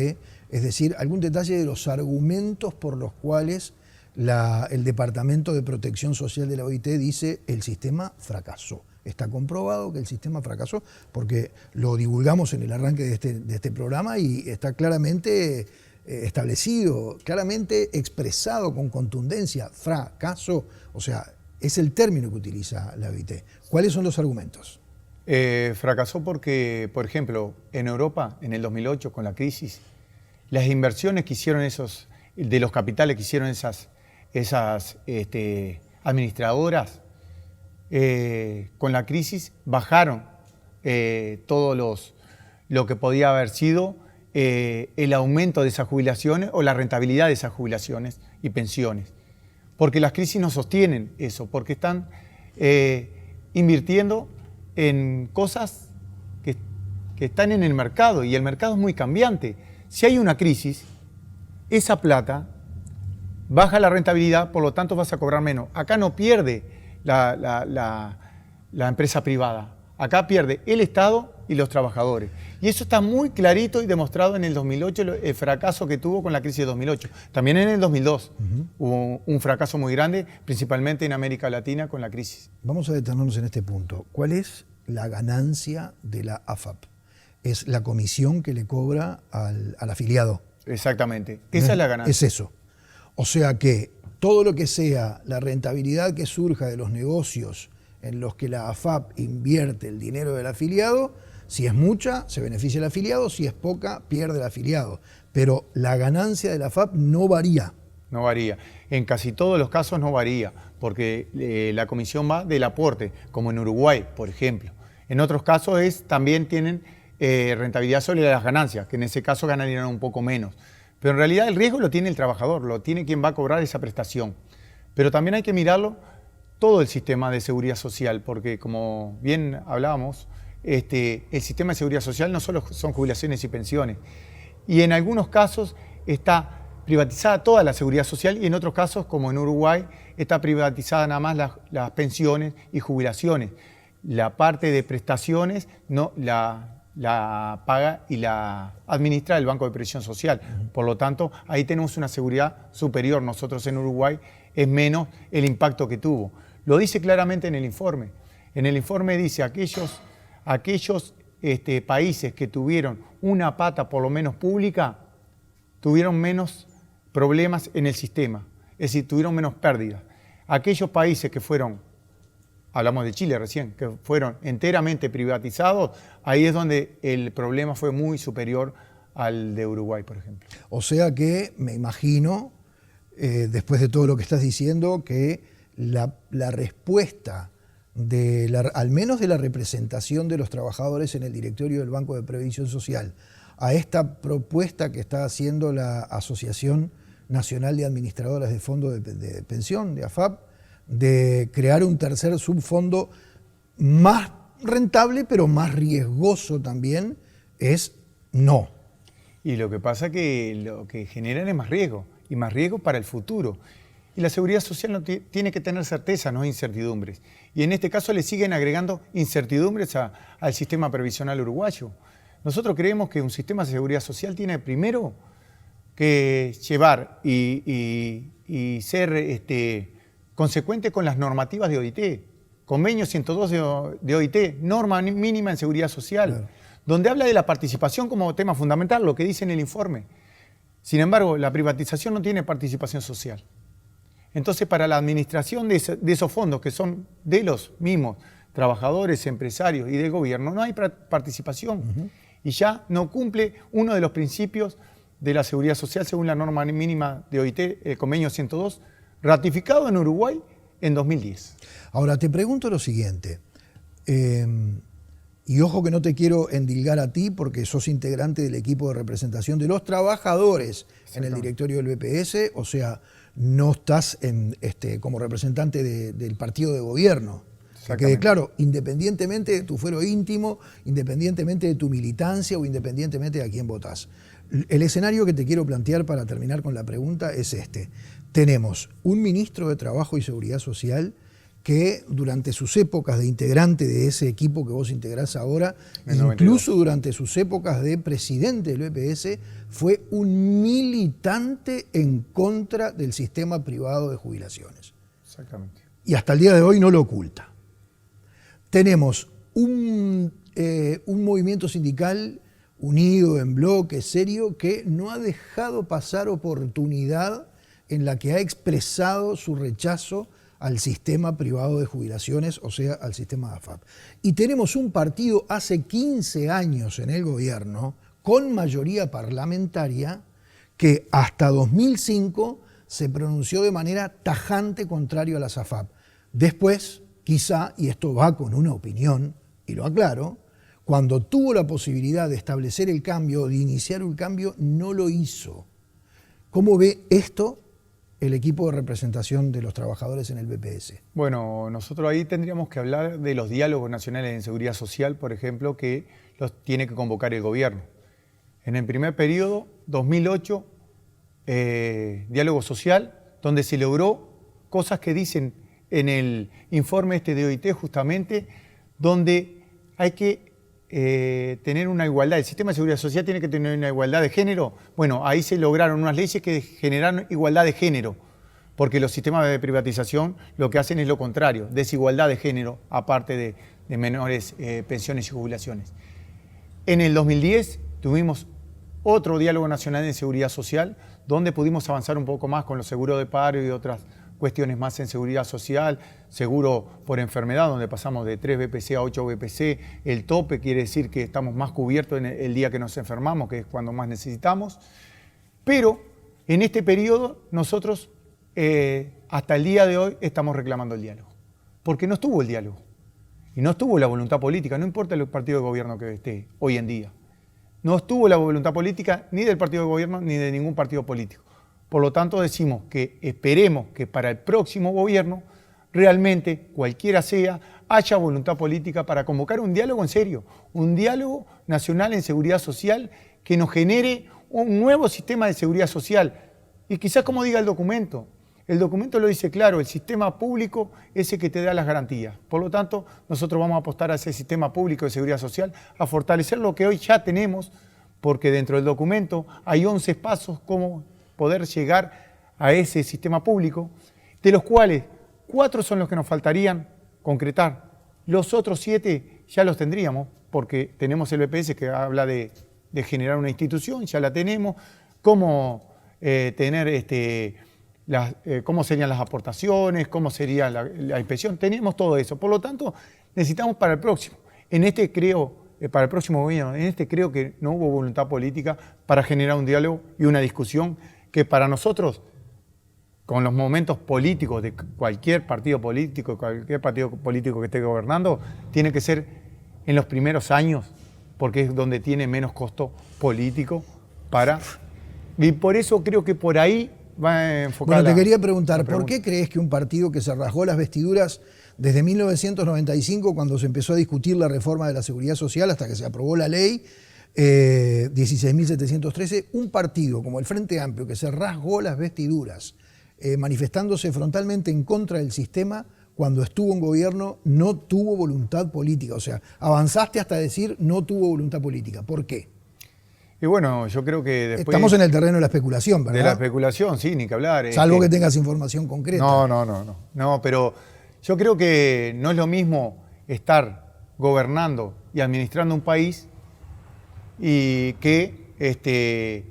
es decir, algún detalle de los argumentos por los cuales el Departamento de Protección Social de la OIT dice el sistema fracasó. Está comprobado que el sistema fracasó porque lo divulgamos en el arranque de este programa y está claramente establecido, claramente expresado con contundencia, fracaso, o sea, es el término que utiliza la OIT. ¿Cuáles son los argumentos? Fracasó porque, por ejemplo, en Europa, en el 2008, con la crisis, las inversiones que hicieron de los capitales que hicieron esas administradoras, con la crisis bajaron todo lo que podía haber sido el aumento de esas jubilaciones o la rentabilidad de esas jubilaciones y pensiones. Porque las crisis no sostienen eso, porque están invirtiendo en cosas que están en el mercado y el mercado es muy cambiante. Si hay una crisis, esa plata baja la rentabilidad, por lo tanto vas a cobrar menos. Acá no pierde la empresa privada, acá pierde el Estado y los trabajadores. Y eso está muy clarito y demostrado en el 2008, el fracaso que tuvo con la crisis de 2008. También en el 2002 hubo un fracaso muy grande, principalmente en América Latina con la crisis. Vamos a detenernos en este punto. ¿Cuál es la ganancia de la AFAP? Es la comisión que le cobra al afiliado. Exactamente, esa es la ganancia. Es eso. O sea que todo lo que sea la rentabilidad que surja de los negocios en los que la AFAP invierte el dinero del afiliado, si es mucha, se beneficia el afiliado, si es poca, pierde el afiliado. Pero la ganancia de la AFAP no varía. No varía. En casi todos los casos no varía, porque la comisión va del aporte, como en Uruguay, por ejemplo. En otros casos también tienen rentabilidad sobre las ganancias, que en ese caso ganarían un poco menos. Pero en realidad el riesgo lo tiene el trabajador, lo tiene quien va a cobrar esa prestación. Pero también hay que mirarlo todo el sistema de seguridad social, porque como bien hablábamos, el sistema de seguridad social no solo son jubilaciones y pensiones. Y en algunos casos está privatizada toda la seguridad social y en otros casos, como en Uruguay, está privatizada nada más las pensiones y jubilaciones. La parte de prestaciones no la paga y la administra el Banco de Previsión Social. Por lo tanto, ahí tenemos una seguridad superior. Nosotros en Uruguay es menos el impacto que tuvo. Lo dice claramente en el informe. En el informe dice aquellos países que tuvieron una pata por lo menos pública, tuvieron menos problemas en el sistema, es decir, tuvieron menos pérdidas. Aquellos países que fueron, hablamos de Chile recién, que fueron enteramente privatizados, ahí es donde el problema fue muy superior al de Uruguay, por ejemplo. O sea que me imagino, después de todo lo que estás diciendo, que la respuesta al menos de la representación de los trabajadores en el directorio del Banco de Previsión Social a esta propuesta que está haciendo la Asociación Nacional de Administradoras de Fondos de Pensión, de AFAP, de crear un tercer subfondo más rentable pero más riesgoso también, es no. Y lo que pasa es que lo que generan es más riesgo, y más riesgo para el futuro. Y la seguridad social no tiene que tener certeza, no incertidumbres. Y en este caso le siguen agregando incertidumbres al sistema previsional uruguayo. Nosotros creemos que un sistema de seguridad social tiene primero que llevar y ser consecuente con las normativas de OIT. Convenio 102 de OIT, norma mínima en seguridad social, claro, donde habla de la participación como tema fundamental, lo que dice en el informe. Sin embargo, la privatización no tiene participación social. Entonces, para la administración de esos fondos, que son de los mismos trabajadores, empresarios y del gobierno, no hay participación. Y ya no cumple uno de los principios de la seguridad social según la norma mínima de OIT, el convenio 102, ratificado en Uruguay en 2010. Ahora, te pregunto lo siguiente, y ojo que no te quiero endilgar a ti porque sos integrante del equipo de representación de los trabajadores en el directorio del BPS, o sea, no estás como representante del partido de gobierno. Que quede claro, independientemente de tu fuero íntimo, independientemente de tu militancia o independientemente de a quién votás. El escenario que te quiero plantear para terminar con la pregunta es este. Tenemos un ministro de Trabajo y Seguridad Social que durante sus épocas de integrante de ese equipo que vos integrás ahora, incluso durante sus épocas de presidente del BPS, fue un militante en contra del sistema privado de jubilaciones. Exactamente. Y hasta el día de hoy no lo oculta. Tenemos un movimiento sindical unido en bloque, serio, que no ha dejado pasar oportunidad en la que ha expresado su rechazo al sistema privado de jubilaciones, o sea, al sistema AFAP. Y tenemos un partido hace 15 años en el gobierno, con mayoría parlamentaria, que hasta 2005 se pronunció de manera tajante contrario a las AFAP. Después, quizá, y esto va con una opinión, y lo aclaro, cuando tuvo la posibilidad de establecer el cambio, de iniciar un cambio, no lo hizo. ¿Cómo ve esto el equipo de representación de los trabajadores en el BPS? Bueno, nosotros ahí tendríamos que hablar de los diálogos nacionales en seguridad social, por ejemplo, que los tiene que convocar el gobierno. En el primer periodo, 2008, diálogo social, donde se logró cosas que dicen en el informe de OIT justamente, donde hay que tener una igualdad. El sistema de seguridad social tiene que tener una igualdad de género. Bueno, ahí se lograron unas leyes que generaron igualdad de género, porque los sistemas de privatización lo que hacen es lo contrario, desigualdad de género, aparte de menores pensiones y jubilaciones. En el 2010 tuvimos otro diálogo nacional de seguridad social, donde pudimos avanzar un poco más con los seguros de paro y otras cuestiones más en seguridad social, seguro por enfermedad, donde pasamos de 3 BPC a 8 BPC, el tope quiere decir que estamos más cubiertos en el día que nos enfermamos, que es cuando más necesitamos, pero en este periodo nosotros hasta el día de hoy estamos reclamando el diálogo, porque no estuvo el diálogo, y no estuvo la voluntad política, no importa el partido de gobierno que esté hoy en día, no estuvo la voluntad política ni del partido de gobierno ni de ningún partido político. Por lo tanto, decimos que esperemos que para el próximo gobierno, realmente, cualquiera sea, haya voluntad política para convocar un diálogo en serio, un diálogo nacional en seguridad social que nos genere un nuevo sistema de seguridad social. Y quizás como diga el documento lo dice claro, el sistema público es el que te da las garantías. Por lo tanto, nosotros vamos a apostar a ese sistema público de seguridad social, a fortalecer lo que hoy ya tenemos, porque dentro del documento hay 11 pasos como poder llegar a ese sistema público, de los cuales 4 son los que nos faltarían concretar. Los otros 7 ya los tendríamos, porque tenemos el BPS que habla de generar una institución, ya la tenemos, cómo cómo serían las aportaciones, cómo sería la inspección, tenemos todo eso. Por lo tanto, necesitamos para el próximo. Para el próximo gobierno, creo que no hubo voluntad política para generar un diálogo y una discusión que para nosotros, con los momentos políticos de cualquier partido político que esté gobernando, tiene que ser en los primeros años, porque es donde tiene menos costo político y por eso creo que por ahí va enfocada. Bueno, te quería preguntar, ¿por qué crees que un partido que se rasgó las vestiduras desde 1995, cuando se empezó a discutir la reforma de la seguridad social, hasta que se aprobó la ley 16.713, un partido como el Frente Amplio que se rasgó las vestiduras, manifestándose frontalmente en contra del sistema, cuando estuvo en gobierno no tuvo voluntad política? O sea, avanzaste hasta decir no tuvo voluntad política. ¿Por qué? Y bueno, yo creo que después... Estamos en el terreno de la especulación, ¿verdad? De la especulación, sí, ni que hablar. Salvo que tengas información concreta. No, pero yo creo que no es lo mismo estar gobernando y administrando un país y que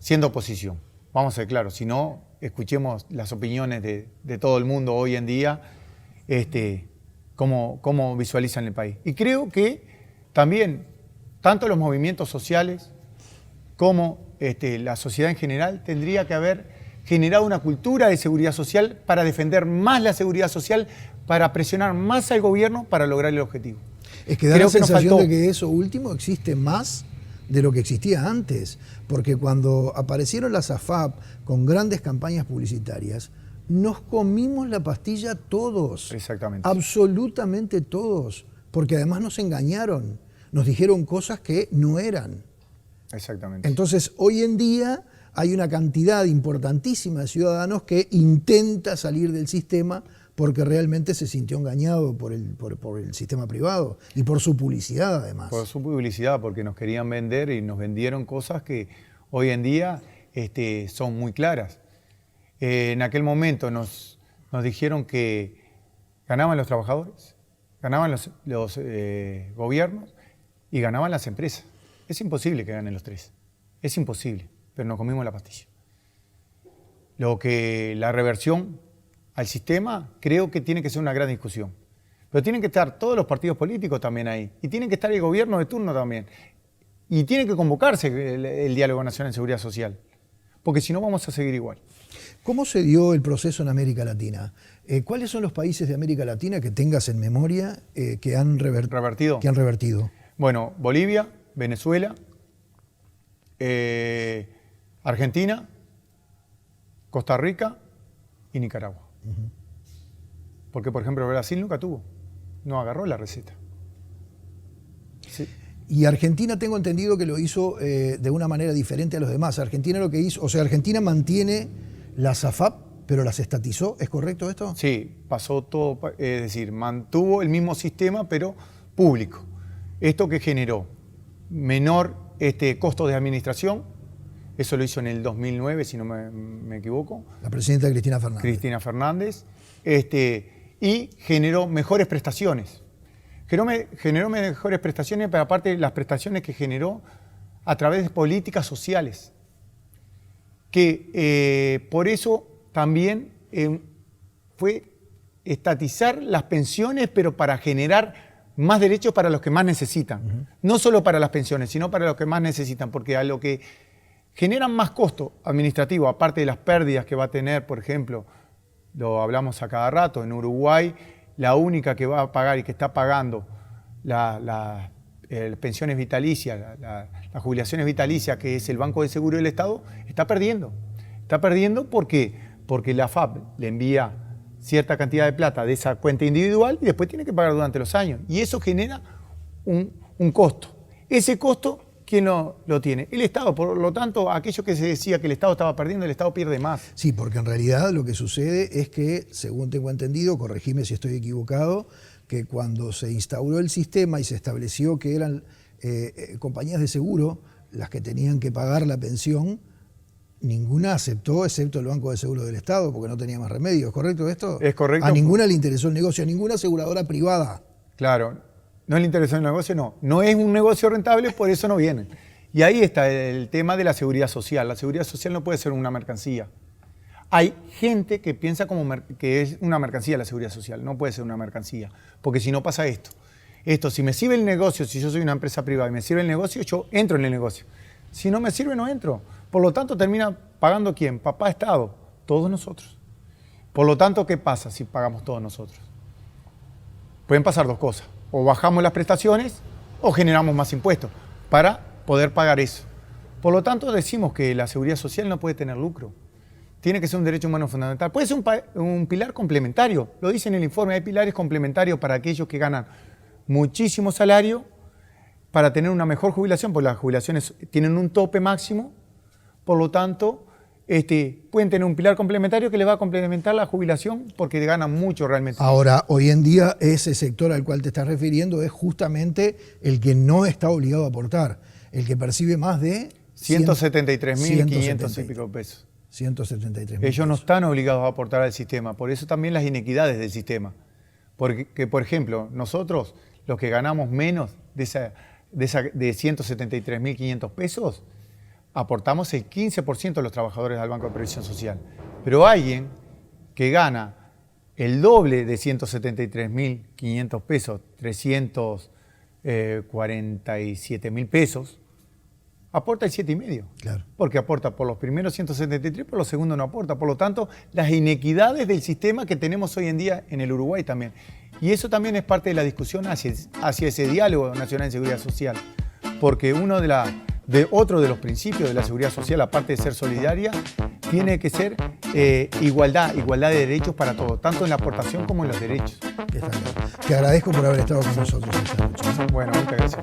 siendo oposición. Vamos a ser claros, si no, escuchemos las opiniones de todo el mundo hoy en día, cómo visualizan el país. Y creo que también, tanto los movimientos sociales como la sociedad en general, tendría que haber generado una cultura de seguridad social para defender más la seguridad social, para presionar más al gobierno para lograr el objetivo. Es que da la sensación de que eso último existe más de lo que existía antes, porque cuando aparecieron las AFAP con grandes campañas publicitarias, nos comimos la pastilla todos. Exactamente. Absolutamente todos, porque además nos engañaron, nos dijeron cosas que no eran. Exactamente. Entonces, hoy en día hay una cantidad importantísima de ciudadanos que intenta salir del sistema porque realmente se sintió engañado por el sistema privado y por su publicidad, además. Por su publicidad, porque nos querían vender y nos vendieron cosas que hoy en día son muy claras. En aquel momento nos dijeron que ganaban los trabajadores, ganaban los gobiernos y ganaban las empresas. Es imposible que ganen los tres, es imposible, pero nos comimos la pastilla. La reversión al sistema creo que tiene que ser una gran discusión. Pero tienen que estar todos los partidos políticos también ahí. Y tienen que estar el gobierno de turno también. Y tiene que convocarse el Diálogo Nacional en Seguridad Social. Porque si no vamos a seguir igual. ¿Cómo se dio el proceso en América ¿Cuáles son los países de América Latina que tengas en memoria que han revertido? Bueno, Bolivia, Venezuela, Argentina, Costa Rica y Nicaragua. Porque, por ejemplo, Brasil nunca tuvo, no agarró la receta. Sí. Y Argentina tengo entendido que lo hizo de una manera diferente a los demás. Argentina lo que hizo, Argentina mantiene las AFAP, pero las estatizó, ¿es correcto esto? Sí, pasó todo, es decir, mantuvo el mismo sistema, pero público. Esto que generó menor costo de administración, eso lo hizo en el 2009, si no me equivoco. La presidenta Cristina Fernández. Cristina Fernández, y generó mejores prestaciones. Generó mejores prestaciones, pero aparte las prestaciones que generó a través de políticas sociales. Que por eso también fue estatizar las pensiones, pero para generar más derechos para los que más necesitan. No solo para las pensiones, sino para los que más necesitan, porque a lo que generan más costo administrativo, aparte de las pérdidas que va a tener, por ejemplo, lo hablamos a cada rato, en Uruguay, la única que va a pagar y que está pagando las pensiones vitalicias, las jubilaciones vitalicias, que es el Banco de Seguro del Estado, está perdiendo. Está perdiendo porque la AFAP le envía cierta cantidad de plata de esa cuenta individual y después tiene que pagar durante los años. Y eso genera un costo. Ese costo, ¿quién lo tiene? El Estado. Por lo tanto, aquello que se decía que el Estado estaba perdiendo, el Estado pierde más. Sí, porque en realidad lo que sucede es que, según tengo entendido, corregime si estoy equivocado, que cuando se instauró el sistema y se estableció que eran compañías de seguro las que tenían que pagar la pensión, ninguna aceptó, excepto el Banco de Seguro del Estado, porque no tenía más remedio. ¿Es correcto esto? Es correcto. A ninguna le interesó el negocio, a ninguna aseguradora privada. Claro, no le interesó el negocio, no. No es un negocio rentable, por eso no vienen. Y ahí está el tema de la seguridad social. La seguridad social no puede ser una mercancía. Hay gente que piensa que es una mercancía la seguridad social. No puede ser una mercancía, porque si no pasa esto. Si me sirve el negocio, si yo soy una empresa privada y me sirve el negocio, yo entro en el negocio. Si no me sirve, no entro. Por lo tanto, termina pagando ¿quién? Papá Estado, todos nosotros. Por lo tanto, ¿qué pasa si pagamos todos nosotros? Pueden pasar dos cosas. O bajamos las prestaciones o generamos más impuestos para poder pagar eso. Por lo tanto, decimos que la seguridad social no puede tener lucro. Tiene que ser un derecho humano fundamental. Puede ser un pilar complementario. Lo dice en el informe, hay pilares complementarios para aquellos que ganan muchísimo salario para tener una mejor jubilación, porque las jubilaciones tienen un tope máximo. Por lo tanto, pueden tener un pilar complementario que les va a complementar la jubilación porque ganan mucho realmente. Ahora, hoy en día, ese sector al cual te estás refiriendo es justamente el que no está obligado a aportar. el que percibe más de 173.500 y pico pesos. 173.000. Ellos no están obligados a aportar al sistema, por eso también las inequidades del sistema. Porque, por ejemplo, nosotros, los que ganamos menos de 173.500 pesos, aportamos el 15% de los trabajadores al Banco de Previsión Social. Pero alguien que gana el doble de 173.500 pesos, 347.000 pesos, aporta el 7,5. Claro. Porque aporta por los primeros 173, por los segundos no aporta. Por lo tanto, las inequidades del sistema que tenemos hoy en día en el Uruguay también. Y eso también es parte de la discusión hacia ese diálogo nacional en seguridad social. Porque otro de los principios de la seguridad social, aparte de ser solidaria, tiene que ser igualdad de derechos para todos, tanto en la aportación como en los derechos. Está claro. Te agradezco por haber estado con nosotros esta noche. Bueno, muchas gracias.